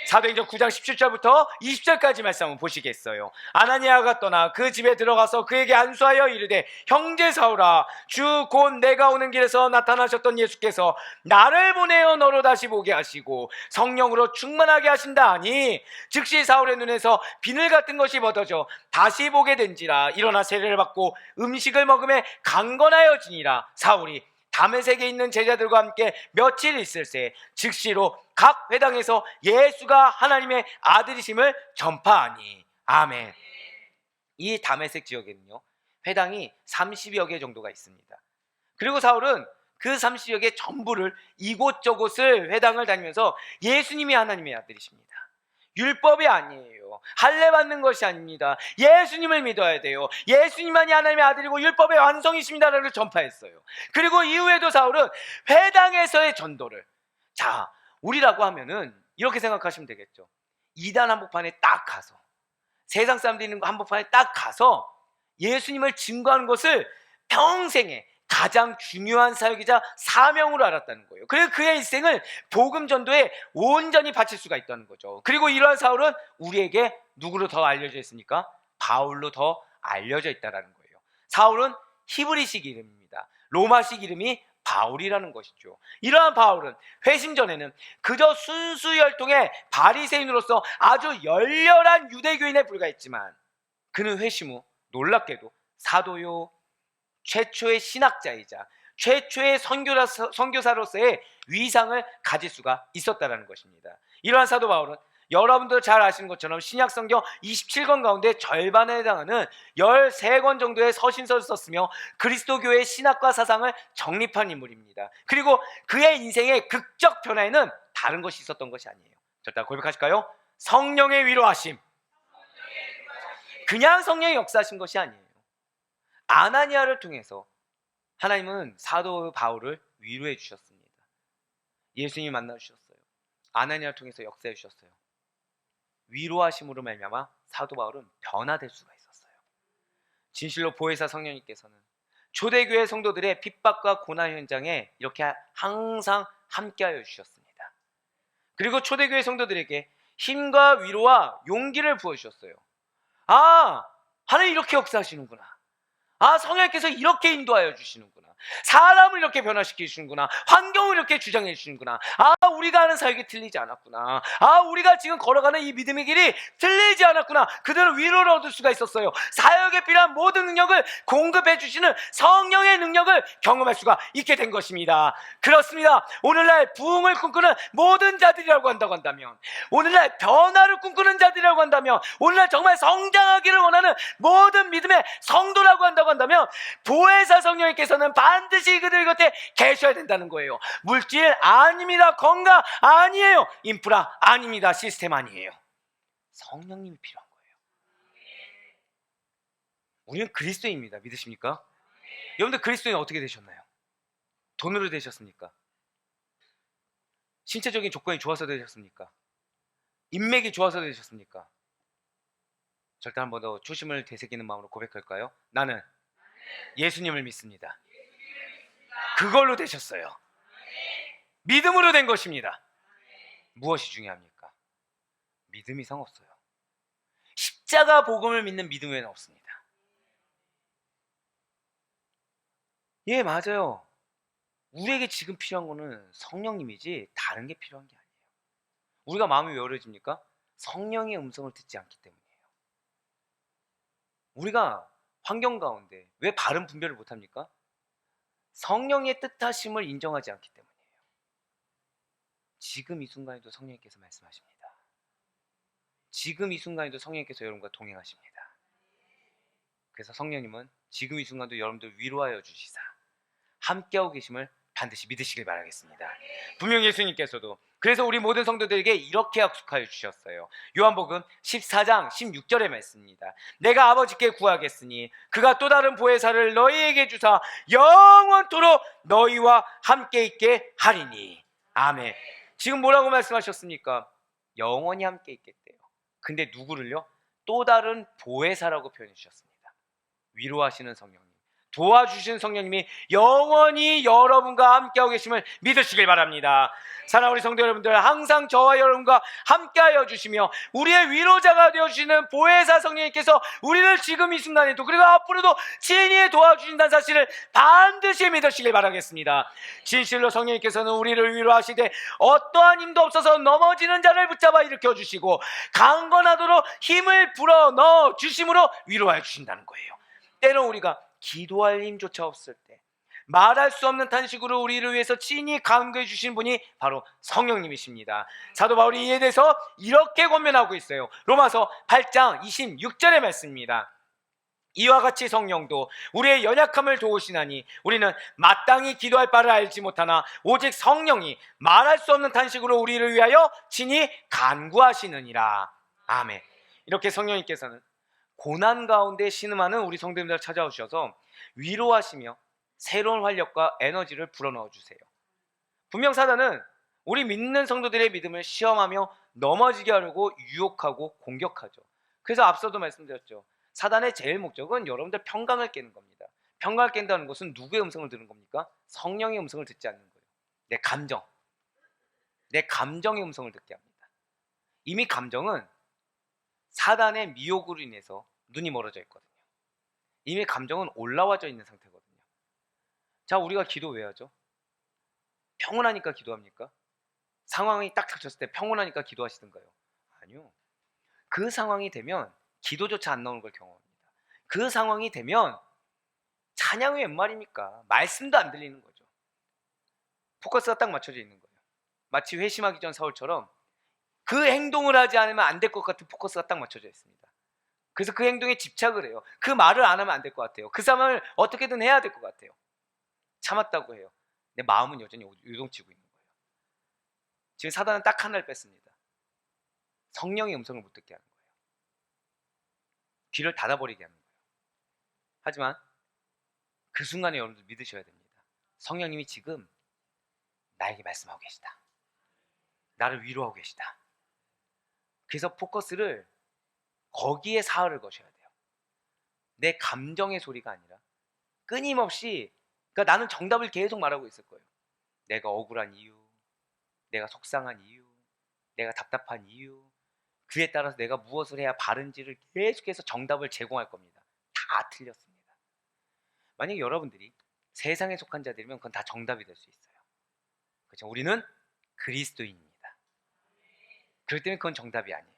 사도행전 9장 17절부터 20절까지 말씀 한번 보시겠어요. 아나니아가 떠나 그 집에 들어가서 그에게 안수하여 이르되, 형제 사울아, 주 곧 내가 오는 길에서 나타나셨던 예수께서 나를 보내어 너로 다시 보게 하시고 성령으로 충만하게 하신다 하니, 즉시 사울의 눈에서 비늘 같은 것이 벗어져 다시 보게 된지라. 일어나 세례를 받고 음식을 먹음에 강건하여지니라. 사울이 다메섹에 있는 제자들과 함께 며칠 있을새 즉시로 각 회당에서 예수가 하나님의 아들이심을 전파하니. 아멘. 이 다메섹 지역에는요, 회당이 30여 개 정도가 있습니다. 그리고 사울은 그 30여 개 전부를 이곳저곳을 회당을 다니면서 예수님이 하나님의 아들이십니다. 율법이 아니에요. 할례 받는 것이 아닙니다. 예수님을 믿어야 돼요. 예수님만이 하나님의 아들이고 율법의 완성이십니다라고 전파했어요. 그리고 이후에도 사울은 회당에서의 전도를, 자, 우리라고 하면은 이렇게 생각하시면 되겠죠. 이단 한복판에 딱 가서, 세상 사람들이 있는 한복판에 딱 가서 예수님을 증거하는 것을 평생에 가장 중요한 사역이자 사명으로 알았다는 거예요. 그래서 그의 일생을 복음 전도에 온전히 바칠 수가 있다는 거죠. 그리고 이러한 사울은 우리에게 누구로 더 알려져 있습니까? 바울로 더 알려져 있다는 거예요. 사울은 히브리식 이름입니다. 로마식 이름이 바울이라는 것이죠. 이러한 바울은 회심 전에는 그저 순수 혈통의 바리새인으로서 아주 열렬한 유대교인에 불과했지만, 그는 회심 후 놀랍게도 사도요, 최초의 신학자이자 최초의 선교사로서의 위상을 가질 수가 있었다는 것입니다. 이러한 사도 바울은 여러분도 잘 아시는 것처럼 신약 성경 27권 가운데 절반에 해당하는 13권 정도의 서신서를 썼으며 그리스도교의 신학과 사상을 정립한 인물입니다. 그리고 그의 인생의 극적 변화에는 다른 것이 있었던 것이 아니에요. 자, 고백하실까요? 성령의 위로하심. 그냥 성령의 역사하신 것이 아니에요. 아나니아를 통해서 하나님은 사도 바울을 위로해 주셨습니다. 예수님이 만나 주셨어요. 아나니아를 통해서 역사해 주셨어요. 위로하심으로 말미암아 사도 바울은 변화될 수가 있었어요. 진실로 보혜사 성령님께서는 초대교회 성도들의 핍박과 고난 현장에 이렇게 항상 함께하여 주셨습니다. 그리고 초대교회 성도들에게 힘과 위로와 용기를 부어주셨어요. 아, 하나님 이렇게 역사하시는구나. 아, 성령께서 이렇게 인도하여 주시는구나. 사람을 이렇게 변화시켜 주시는구나. 환경을 이렇게 주장해 주시는구나. 아, 우리가 하는 사역이 틀리지 않았구나. 아, 우리가 지금 걸어가는 이 믿음의 길이 틀리지 않았구나. 그대로 위로를 얻을 수가 있었어요. 사역에 필요한 모든 능력을 공급해 주시는 성령의 능력을 경험할 수가 있게 된 것입니다. 그렇습니다. 오늘날 부흥을 꿈꾸는 모든 자들이라고 한다면, 오늘날 변화를 꿈꾸는 자들이라고 한다면, 오늘날 정말 성장하기를 원하는 모든 믿음의 성도라고 한다면, 보혜사 성령님께서는 반드시 그들 곁에 계셔야 된다는 거예요. 물질 아닙니다. 건강 아니에요. 인프라 아닙니다. 시스템 아니에요. 성령님이 필요한 거예요. 우리는 그리스도인입니다. 믿으십니까? 여러분들 그리스도인 어떻게 되셨나요? 돈으로 되셨습니까? 신체적인 조건이 좋아서 되셨습니까? 인맥이 좋아서 되셨습니까? 절대 한 번 더 초심을 되새기는 마음으로 고백할까요? 나는 예수님을 믿습니다. 그걸로 되셨어요. 믿음으로 된 것입니다. 무엇이 중요합니까? 믿음 이상 없어요. 십자가 복음을 믿는 믿음 외에는 없습니다. 예, 맞아요. 우리에게 지금 필요한 거는 성령님이지 다른 게 필요한 게 아니에요. 우리가 마음이 왜 어려집니까? 성령의 음성을 듣지 않기 때문이에요. 우리가 환경 가운데 왜 바른 분별을 못합니까? 성령의 뜻하심을 인정하지 않기 때문이에요. 지금 이 순간에도 성령님께서 말씀하십니다. 지금 이 순간에도 성령님께서 여러분과 동행하십니다. 그래서 성령님은 지금 이 순간도 여러분들 위로하여 주시사 함께하고 계심을 반드시 믿으시길 바라겠습니다. 분명 예수님께서도 그래서 우리 모든 성도들에게 이렇게 약속하여 주셨어요. 요한복음 14장 16절의 말씀입니다. 내가 아버지께 구하겠으니 그가 또 다른 보혜사를 너희에게 주사 영원토록 너희와 함께 있게 하리니. 아멘. 지금 뭐라고 말씀하셨습니까? 영원히 함께 있겠대요. 근데 누구를요? 또 다른 보혜사라고 표현해 주셨습니다. 위로하시는 성령님, 도와주신 성령님이 영원히 여러분과 함께하고 계심을 믿으시길 바랍니다. 사랑하는 우리 성도 여러분들, 항상 저와 여러분과 함께하여 주시며 우리의 위로자가 되어주시는 보혜사 성령님께서 우리를 지금 이 순간에도 그리고 앞으로도 친히 도와주신다는 사실을 반드시 믿으시길 바라겠습니다. 진실로 성령님께서는 우리를 위로하시되 어떠한 힘도 없어서 넘어지는 자를 붙잡아 일으켜주시고 강건하도록 힘을 불어넣어 주심으로 위로하여 주신다는 거예요. 때론 우리가 기도할 힘조차 없을 때 말할 수 없는 탄식으로 우리를 위해서 친히 간구해 주신 분이 바로 성령님이십니다. 사도 바울이 이에 대해서 이렇게 권면하고 있어요. 로마서 8장 26절의 말씀입니다. 이와 같이 성령도 우리의 연약함을 도우시나니 우리는 마땅히 기도할 바를 알지 못하나 오직 성령이 말할 수 없는 탄식으로 우리를 위하여 친히 간구하시느니라. 아멘. 이렇게 성령님께서는 고난 가운데 신음하는 우리 성도님들 찾아오셔서 위로하시며 새로운 활력과 에너지를 불어넣어 주세요. 분명 사단은 우리 믿는 성도들의 믿음을 시험하며 넘어지게 하려고 유혹하고 공격하죠. 그래서 앞서도 말씀드렸죠. 사단의 제일 목적은 여러분들 평강을 깨는 겁니다. 평강을 깬다는 것은 누구의 음성을 듣는 겁니까? 성령의 음성을 듣지 않는 거예요. 내 감정의 음성을 듣게 합니다. 이미 감정은 사단의 미혹으로 인해서 눈이 멀어져 있거든요. 이미 감정은 올라와져 있는 상태거든요. 자, 우리가 기도 왜 하죠? 평온하니까 기도합니까? 상황이 딱 닥쳤을 때 평온하니까 기도하시던가요? 아니요. 그 상황이 되면 기도조차 안 나오는 걸 경험합니다. 그 상황이 되면 찬양이 웬 말입니까? 말씀도 안 들리는 거죠. 포커스가 딱 맞춰져 있는 거예요. 마치 회심하기 전 사울처럼 그 행동을 하지 않으면 안 될 것 같은 포커스가 딱 맞춰져 있습니다. 그래서 그 행동에 집착을 해요. 그 말을 안 하면 안 될 것 같아요. 그 상황을 어떻게든 해야 될 것 같아요. 참았다고 해요. 내 마음은 여전히 요동치고 있는 거예요. 지금 사단은 딱 하나를 뺐습니다. 성령의 음성을 못 듣게 하는 거예요. 귀를 닫아버리게 하는 거예요. 하지만 그 순간에 여러분들 믿으셔야 됩니다. 성령님이 지금 나에게 말씀하고 계시다. 나를 위로하고 계시다. 그래서 포커스를 거기에 사활을 거셔야 돼요. 내 감정의 소리가 아니라 끊임없이, 그러니까 나는 정답을 계속 말하고 있을 거예요. 내가 억울한 이유, 내가 속상한 이유, 내가 답답한 이유, 그에 따라서 내가 무엇을 해야 바른지를 계속해서 정답을 제공할 겁니다. 다 틀렸습니다. 만약에 여러분들이 세상에 속한 자들이면 그건 다 정답이 될 수 있어요. 그렇죠? 우리는 그리스도인입니다. 그렇기 때문에 그건 정답이 아니에요.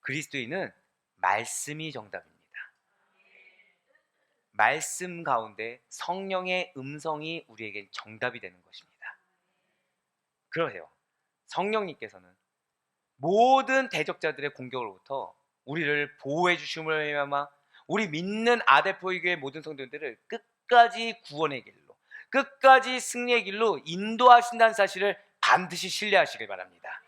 그리스도인은 말씀이 정답입니다. 말씀 가운데 성령의 음성이 우리에겐 정답이 되는 것입니다. 그러세요. 성령님께서는 모든 대적자들의 공격으로부터 우리를 보호해 주심으로 말미암아 우리 믿는 아데포이 교회 모든 성도들을 끝까지 구원의 길로, 끝까지 승리의 길로 인도하신다는 사실을 반드시 신뢰하시길 바랍니다.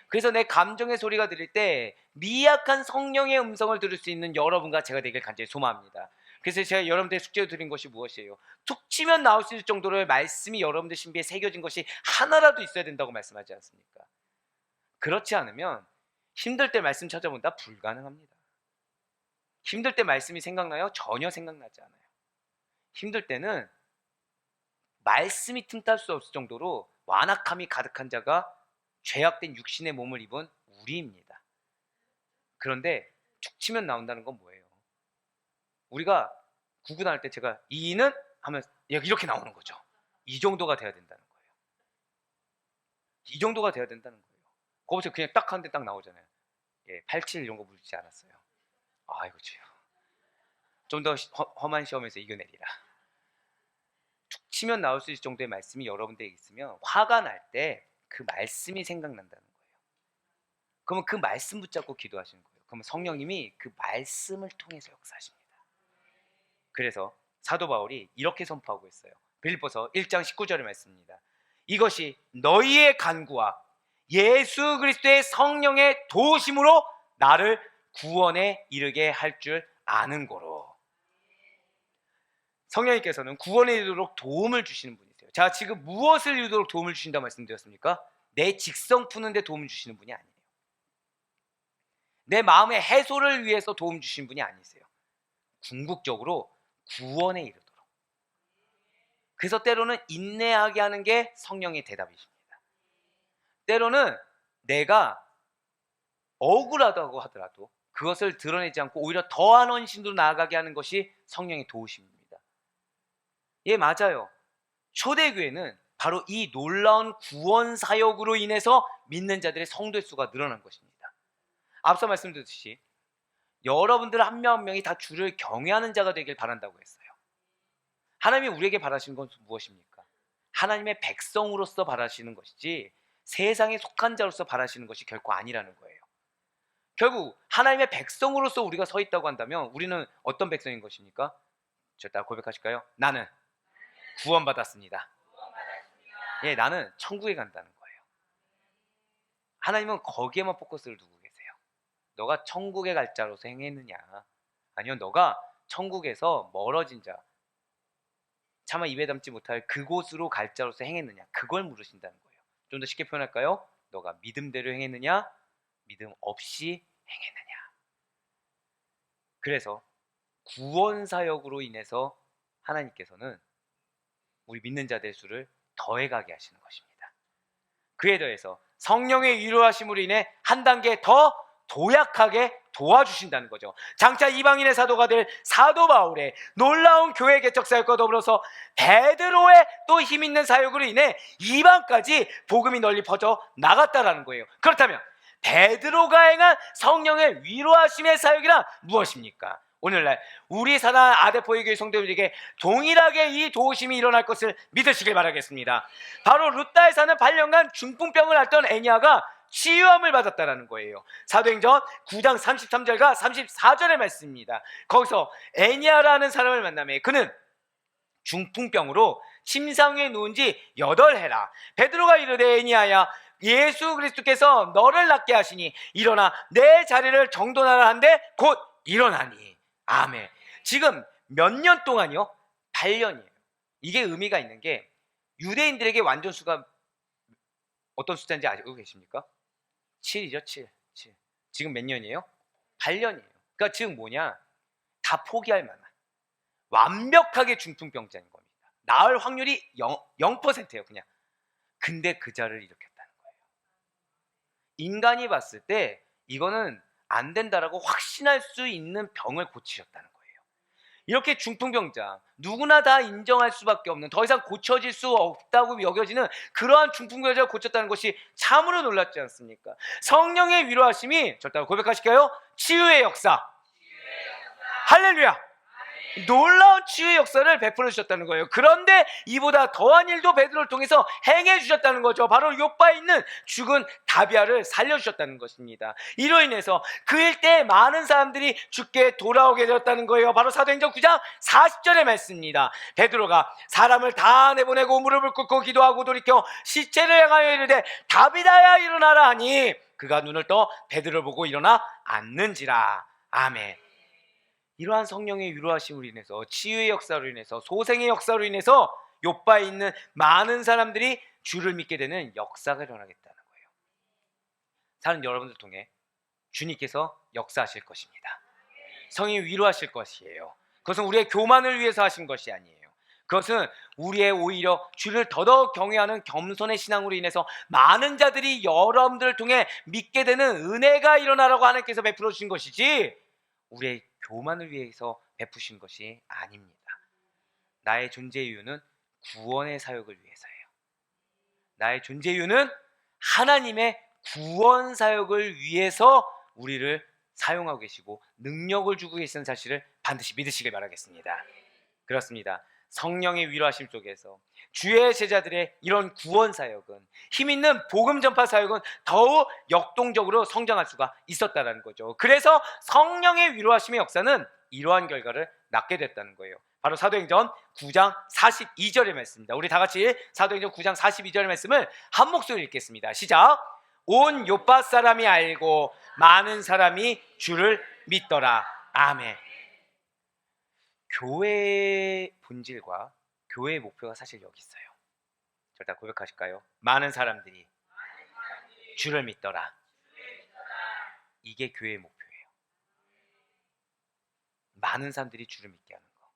그래서 내 감정의 소리가 들릴 때 미약한 성령의 음성을 들을 수 있는 여러분과 제가 되길 간절히 소망합니다. 그래서 제가 여러분들의 숙제로 드린 것이 무엇이에요? 툭 치면 나올 수 있을 정도로 말씀이 여러분들 신비에 새겨진 것이 하나라도 있어야 된다고 말씀하지 않습니까? 그렇지 않으면 힘들 때 말씀 찾아본다? 불가능합니다. 힘들 때 말씀이 생각나요? 전혀 생각나지 않아요. 힘들 때는 말씀이 틈탈 수 없을 정도로 완악함이 가득한 자가 죄악된 육신의 몸을 입은 우리입니다. 그런데 툭 치면 나온다는 건 뭐예요? 우리가 구구단할 때 제가 이는 하면 이렇게 나오는 거죠. 이 정도가 돼야 된다는 거예요. 이 정도가 돼야 된다는 거예요. 거기서 그냥 딱 하는데 딱 나오잖아요. 87 이런 거 묻지 않았어요. 아이고 주여. 좀 더 험한 시험에서 이겨내리라. 툭 치면 나올 수 있을 정도의 말씀이 여러분들에게 있으면 화가 날 때 그 말씀이 생각난다는 거예요. 그러면 그 말씀 붙잡고 기도하시는 거예요. 그러면 성령님이 그 말씀을 통해서 역사하십니다. 그래서 사도 바울이 이렇게 선포하고 있어요. 빌립보서 1장 19절의 말씀입니다. 이것이 너희의 간구와 예수 그리스도의 성령의 도우심으로 나를 구원에 이르게 할 줄 아는 거로. 성령님께서는 구원에 이르도록 도움을 주시는 분이세요. 자, 지금 무엇을 이루도록 도움을 주신다고 말씀드렸습니까? 내 직성 푸는 데 도움을 주시는 분이 아니에요. 내 마음의 해소를 위해서 도움 주시는 분이 아니세요. 궁극적으로 구원에 이르도록. 그래서 때로는 인내하게 하는 게 성령의 대답이십니다. 때로는 내가 억울하다고 하더라도 그것을 드러내지 않고 오히려 더한 헌신으로 나아가게 하는 것이 성령의 도우심입니다. 예, 맞아요. 초대교회는 바로 이 놀라운 구원 사역으로 인해서 믿는 자들의 성도의 수가 늘어난 것입니다. 앞서 말씀드렸듯이 여러분들 한 명 한 명이 다 주를 경외하는 자가 되길 바란다고 했어요. 하나님이 우리에게 바라시는 건 무엇입니까? 하나님의 백성으로서 바라시는 것이지 세상에 속한 자로서 바라시는 것이 결코 아니라는 거예요. 결국 하나님의 백성으로서 우리가 서 있다고 한다면 우리는 어떤 백성인 것입니까? 저 따라 고백하실까요? 나는 구원받았습니다. 예, 나는 천국에 간다는 거예요. 하나님은 거기에만 포커스를 두고 계세요. 너가 천국에 갈 자로서 행했느냐, 아니면 너가 천국에서 멀어진 자, 차마 입에 담지 못할 그곳으로 갈 자로서 행했느냐, 그걸 물으신다는 거예요. 좀 더 쉽게 표현할까요? 너가 믿음대로 행했느냐, 믿음 없이 행했느냐. 그래서 구원 사역으로 인해서 하나님께서는 우리 믿는 자들의 수를 더해가게 하시는 것입니다. 그에 더해서 성령의 위로하심으로 인해 한 단계 더 도약하게 도와주신다는 거죠. 장차 이방인의 사도가 될 사도 바울의 놀라운 교회 개척 사역과 더불어서 베드로의 또 힘있는 사역으로 인해 이방까지 복음이 널리 퍼져 나갔다라는 거예요. 그렇다면 베드로가 행한 성령의 위로하심의 사역이란 무엇입니까? 오늘날 우리 사랑 아데포이 교회 성도들에게 동일하게 이 도우심이 일어날 것을 믿으시길 바라겠습니다. 바로 루다에 사는 8년간 중풍병을 앓던 애니아가 치유함을 받았다는 거예요. 사도행전 9장 33절과 34절의 말씀입니다. 거기서 애니아라는 사람을 만나며 그는 중풍병으로 침상에 누운 지 8해라. 베드로가 이르되 애니아야, 예수 그리스도께서 너를 낫게 하시니 일어나 내 자리를 정돈하라 한데 곧 일어나니. 아멘. 지금 몇 년 동안이요? 8년이에요. 이게 의미가 있는 게 유대인들에게 완전수가 어떤 숫자인지 알고 계십니까? 7이죠. 7. 지금 몇 년이에요? 8년이에요. 그러니까 지금 뭐냐? 다 포기할 만한 완벽하게 중풍병자인 겁니다. 나을 확률이 0%예요. 그냥. 근데 그 자를 일으켰다는 거예요. 인간이 봤을 때 이거는 안 된다라고 확신할 수 있는 병을 고치셨다는 거예요. 이렇게 중풍병자, 누구나 다 인정할 수밖에 없는, 더 이상 고쳐질 수 없다고 여겨지는 그러한 중풍병자가 고쳤다는 것이 참으로 놀랍지 않습니까? 성령의 위로하심이, 절대 고백하실까요? 치유의 역사. 할렐루야. 놀라운 치유의 역사를 베풀어 주셨다는 거예요. 그런데 이보다 더한 일도 베드로를 통해서 행해 주셨다는 거죠. 바로 요바에 있는 죽은 다비아를 살려 주셨다는 것입니다. 이로 인해서 그 일대에 많은 사람들이 주께 돌아오게 되었다는 거예요. 바로 사도행전 9장 40절의 말씀입니다. 베드로가 사람을 다 내보내고 무릎을 꿇고 기도하고 돌이켜 시체를 향하여 이르되 다비다야 일어나라 하니 그가 눈을 떠 베드로를 보고 일어나 앉는지라. 아멘. 이러한 성령의 위로하심으로 인해서, 치유의 역사로 인해서, 소생의 역사로 인해서 요바에 있는 많은 사람들이 주를 믿게 되는 역사가 일어나겠다는 거예요. 사는 여러분들 통해 주님께서 역사하실 것입니다. 성령이 위로하실 것이에요. 그것은 우리의 교만을 위해서 하신 것이 아니에요. 그것은 우리의 오히려 주를 더더욱 경외하는 겸손의 신앙으로 인해서 많은 자들이 여러분들을 통해 믿게 되는 은혜가 일어나라고 하나님께서 베풀어 주신 것이지, 우리의 교만을 위해서 베푸신 것이 아닙니다. 나의 존재 이유는 구원의 사역을 위해서예요. 나의 존재 이유는 하나님의 구원 사역을 위해서 우리를 사용하고 계시고 능력을 주고 계시는 사실을 반드시 믿으시길 바라겠습니다. 그렇습니다. 성령의 위로하심 속에서 주의 제자들의 이런 구원 사역은, 힘 있는 복음 전파 사역은 더욱 역동적으로 성장할 수가 있었다는 거죠. 그래서 성령의 위로하심의 역사는 이러한 결과를 낳게 됐다는 거예요. 바로 사도행전 9장 42절의 말씀입니다. 우리 다 같이 사도행전 9장 42절의 말씀을 한 목소리 읽겠습니다. 시작. 온 요파 사람이 알고 많은 사람이 주를 믿더라. 아멘. 교회의 본질과 교회의 목표가 사실 여기 있어요. 절대 고백하실까요? 많은 사람들이 주를 믿더라. 이게 교회의 목표예요. 많은 사람들이 주를 믿게 하는 거.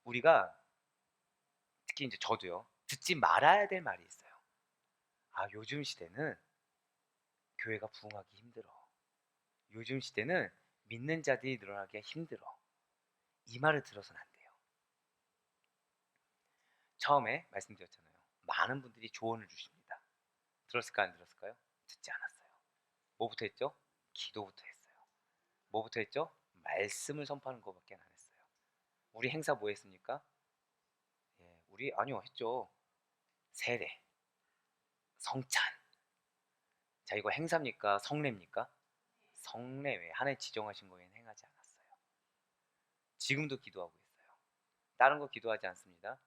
우리가 특히 이제 저도요, 듣지 말아야 될 말이 있어요. 아, 요즘 시대는 교회가 부흥하기 힘들어. 요즘 시대는 믿는 자들이 늘어나기가 힘들어. 이 말을 들어서는 안 돼요. 처음에 말씀드렸잖아요. 많은 분들이 조언을 주십니다. 들었을까요? 안 들었을까요? 듣지 않았어요. 뭐부터 했죠? 기도부터 했어요. 뭐부터 했죠? 말씀을 선포하는 것밖에 안 했어요. 우리 행사 뭐 했습니까? 우리 아니요 했죠. 세례, 성찬. 자, 이거 행사입니까? 성례입니까? 성례 외에 하나님 지정하신 거에는 행하지 않았어요. 지금도 기도하고 있어요. 다른 거 기도하지 않습니다.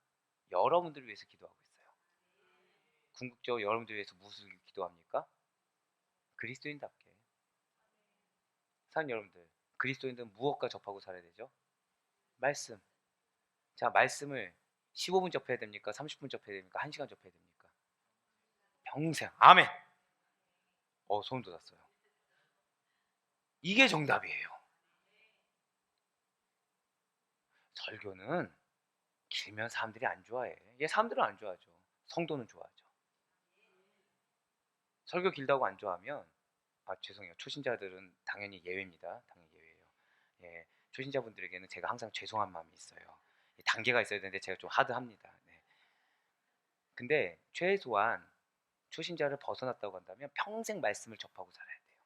여러분들을 위해서 기도하고 있어요. 궁극적으로 여러분들을 위해서 무엇을 기도합니까? 그리스도인답게. 사는 여러분들, 그리스도인들은 무엇과 접하고 살아야 되죠? 말씀. 자, 말씀을 15분 접해야 됩니까? 30분 접해야 됩니까? 1시간 접해야 됩니까? 평생. 아멘. 소름 돋았어요. 이게 정답이에요. 설교는 길면 사람들이 안 좋아해. 사람들은 안 좋아하죠. 성도는 좋아하죠. 설교 길다고 안 좋아하면, 죄송해요. 초신자들은 당연히 예외입니다. 당연히 예외예요. 초신자분들에게는 제가 항상 죄송한 마음이 있어요. 단계가 있어야 되는데 제가 좀 하드합니다. 근데 최소한 초신자를 벗어났다고 한다면 평생 말씀을 접하고 살아야 돼요.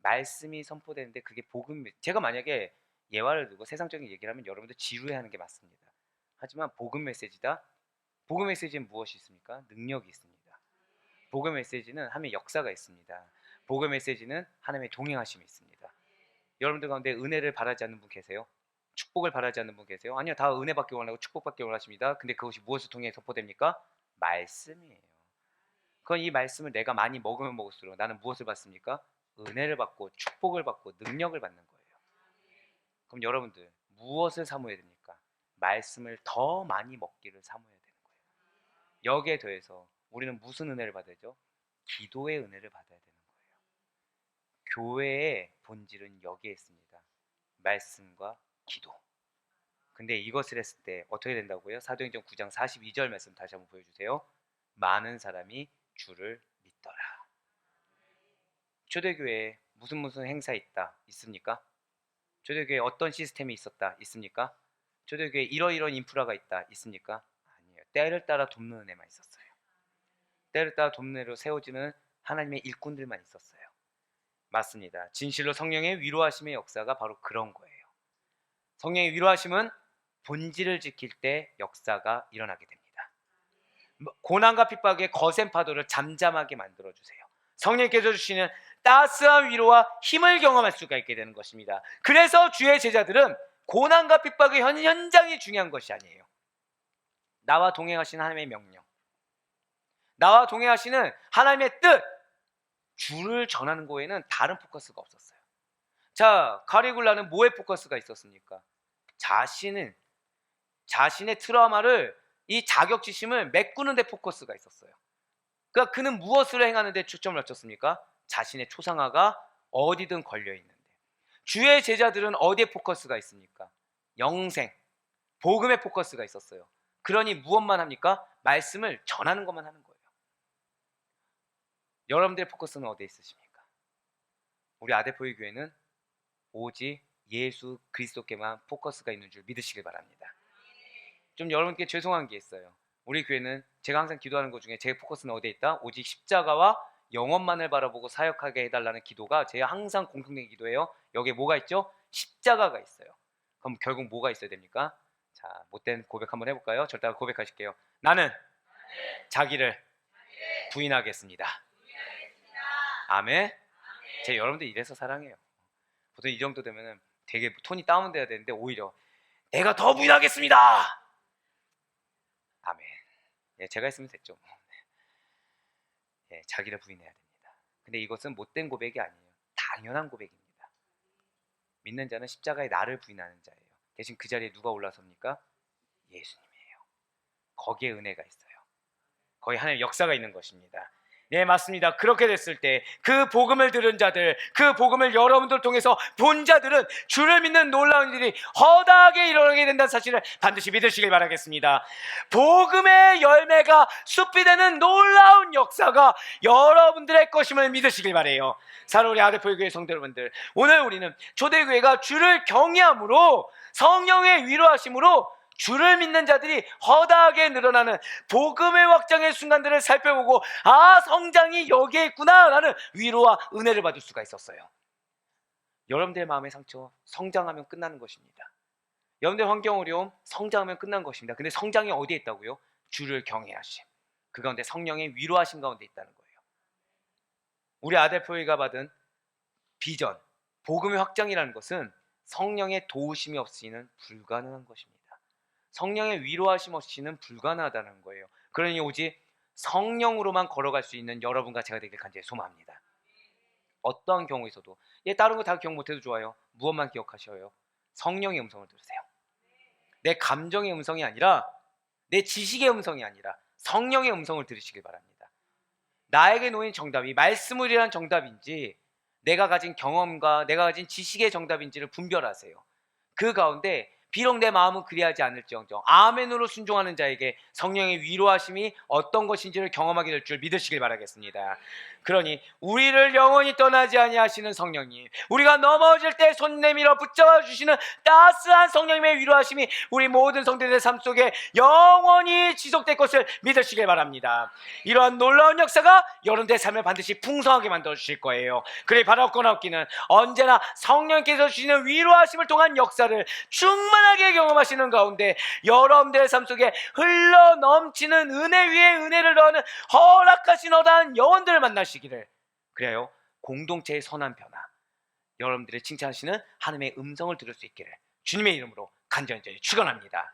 말씀이 선포되는데 그게 복음, 제가 만약에 예화를 두고 세상적인 얘기를 하면 여러분들 지루해하는 게 맞습니다. 하지만 복음 메시지다. 복음 메시지는 무엇이 있습니까? 능력이 있습니다. 복음 메시지는 하나님의 역사가 있습니다. 복음 메시지는 하나님의 동행하심이 있습니다. 여러분들 가운데 은혜를 바라지 않는 분 계세요? 축복을 바라지 않는 분 계세요? 아니요, 다 은혜받기 원하고 축복받기 원하십니다. 근데 그것이 무엇을 통해 선포됩니까? 말씀이에요. 그건 이 말씀을 내가 많이 먹으면 먹을수록 나는 무엇을 받습니까? 은혜를 받고 축복을 받고 능력을 받는 거예요. 그럼 여러분들 무엇을 사모해야 됩니까? 말씀을 더 많이 먹기를 사모해야 되는 거예요. 여기에 더해서 우리는 무슨 은혜를 받아야죠? 기도의 은혜를 받아야 되는 거예요. 교회의 본질은 여기에 있습니다. 말씀과 기도. 근데 이것을 했을 때 어떻게 된다고요? 사도행전 9장 42절 말씀 다시 한번 보여주세요. 많은 사람이 주를 믿더라. 초대교회에 무슨 행사 있습니까? 초대교회에 어떤 시스템이 있습니까? 초대교회에 이러이러한 인프라가 있다, 있습니까? 아니에요. 때를 따라 돕는 은혜만 있었어요. 때를 따라 돕는 은혜로 세워지는 하나님의 일꾼들만 있었어요. 맞습니다. 진실로 성령의 위로하심의 역사가 바로 그런 거예요. 성령의 위로하심은 본질을 지킬 때 역사가 일어나게 됩니다. 고난과 핍박의 거센 파도를 잠잠하게 만들어주세요. 성령께서 주시는 따스한 위로와 힘을 경험할 수가 있게 되는 것입니다. 그래서 주의 제자들은 고난과 핍박의 현장이 중요한 것이 아니에요. 나와 동행하시는 하나님의 명령, 나와 동행하시는 하나님의 뜻, 주를 전하는 거에는 다른 포커스가 없었어요. 자, 카리굴라는 뭐에 포커스가 있었습니까? 자신의 트라우마를, 이 자격지심을 메꾸는 데 포커스가 있었어요. 그러니까 그는 무엇을 행하는 데 초점을 맞췄습니까? 자신의 초상화가 어디든 걸려 있는데. 주의 제자들은 어디에 포커스가 있습니까? 영생, 복음에 포커스가 있었어요. 그러니 무엇만 합니까? 말씀을 전하는 것만 하는 거예요. 여러분들의 포커스는 어디에 있으십니까? 우리 아데포이 교회는 오직 예수 그리스도께만 포커스가 있는 줄 믿으시길 바랍니다. 좀 여러분께 죄송한 게 있어요. 우리 교회는 제가 항상 기도하는 것 중에 제 포커스는 어디에 있다? 오직 십자가와 영원만을 바라보고 사역하게 해달라는 기도가 제 항상 공통된 기도예요. 여기에 뭐가 있죠? 십자가가 있어요. 그럼 결국 뭐가 있어야 됩니까? 자, 못된 고백 한번 해볼까요? 절대 고백하실게요. 나는 자기를 부인하겠습니다. 아멘. 제 여러분들 이래서 사랑해요. 보통 이 정도 되면은 되게 톤이 다운돼야 되는데 오히려 내가 더 부인하겠습니다. 아멘. 예, 제가 했으면 됐죠. 예, 자기를 부인해야 됩니다. 근데 이것은 못된 고백이 아니에요. 당연한 고백입니다. 믿는 자는 십자가에 나를 부인하는 자예요. 대신 그 자리에 누가 올라섭니까? 예수님이에요. 거기에 은혜가 있어요. 거기 하나님의 역사가 있는 것입니다. 네, 맞습니다. 그렇게 됐을 때 그 복음을 들은 자들, 그 복음을 여러분들 통해서 본 자들은 주를 믿는 놀라운 일이 허다하게 일어나게 된다는 사실을 반드시 믿으시길 바라겠습니다. 복음의 열매가 숲이 되는 놀라운 역사가 여러분들의 것임을 믿으시길 바라요. 사랑하는 우리 아데포이 교회 성도 여러분들, 오늘 우리는 초대교회가 주를 경외함으로, 성령의 위로하심으로 주를 믿는 자들이 허다하게 늘어나는 복음의 확장의 순간들을 살펴보고, 아, 성장이 여기에 있구나 라는 위로와 은혜를 받을 수가 있었어요. 여러분들의 마음의 상처, 성장하면 끝나는 것입니다. 여러분들의 환경 어려움, 성장하면 끝난 것입니다. 근데 성장이 어디에 있다고요? 주를 경외하심, 그 가운데 성령의 위로하심 가운데 있다는 거예요. 우리 아델포이가 받은 비전, 복음의 확장이라는 것은 성령의 도우심이 없이는 불가능한 것입니다. 성령의 위로하심 없이는 불가능하다는 거예요. 그러니 오직 성령으로만 걸어갈 수 있는 여러분과 제가 되길 간절히 소망합니다. 어떠한 경우에서도, 다른 거 다 기억 못해도 좋아요. 무엇만 기억하셔요? 성령의 음성을 들으세요. 내 감정의 음성이 아니라, 내 지식의 음성이 아니라 성령의 음성을 들으시길 바랍니다. 나에게 놓인 정답이 말씀을이란 정답인지, 내가 가진 경험과 내가 가진 지식의 정답인지를 분별하세요. 그 가운데 비록 내 마음은 그리하지 않을지언정 아멘으로 순종하는 자에게 성령의 위로하심이 어떤 것인지를 경험하게 될 줄 믿으시길 바라겠습니다. 그러니 우리를 영원히 떠나지 아니하시는 성령님, 우리가 넘어질 때 손 내밀어 붙잡아 주시는 따스한 성령님의 위로하심이 우리 모든 성도들의 삶 속에 영원히 지속될 것을 믿으시길 바랍니다. 이러한 놀라운 역사가 여러분들의 삶을 반드시 풍성하게 만들어 주실 거예요. 그래, 바라옵거나 없기는 언제나 성령께서 주시는 위로하심을 통한 역사를 충만하게 경험하시는 가운데 여러분들의 삶 속에 흘러 넘치는 은혜 위에 은혜를 더하는 허락하신 어다한 영혼들을 만나시기를, 그래요 공동체의 선한 변화, 여러분들의 칭찬하시는 하나님의 음성을 들을 수 있기를 주님의 이름으로 간절히 축원합니다.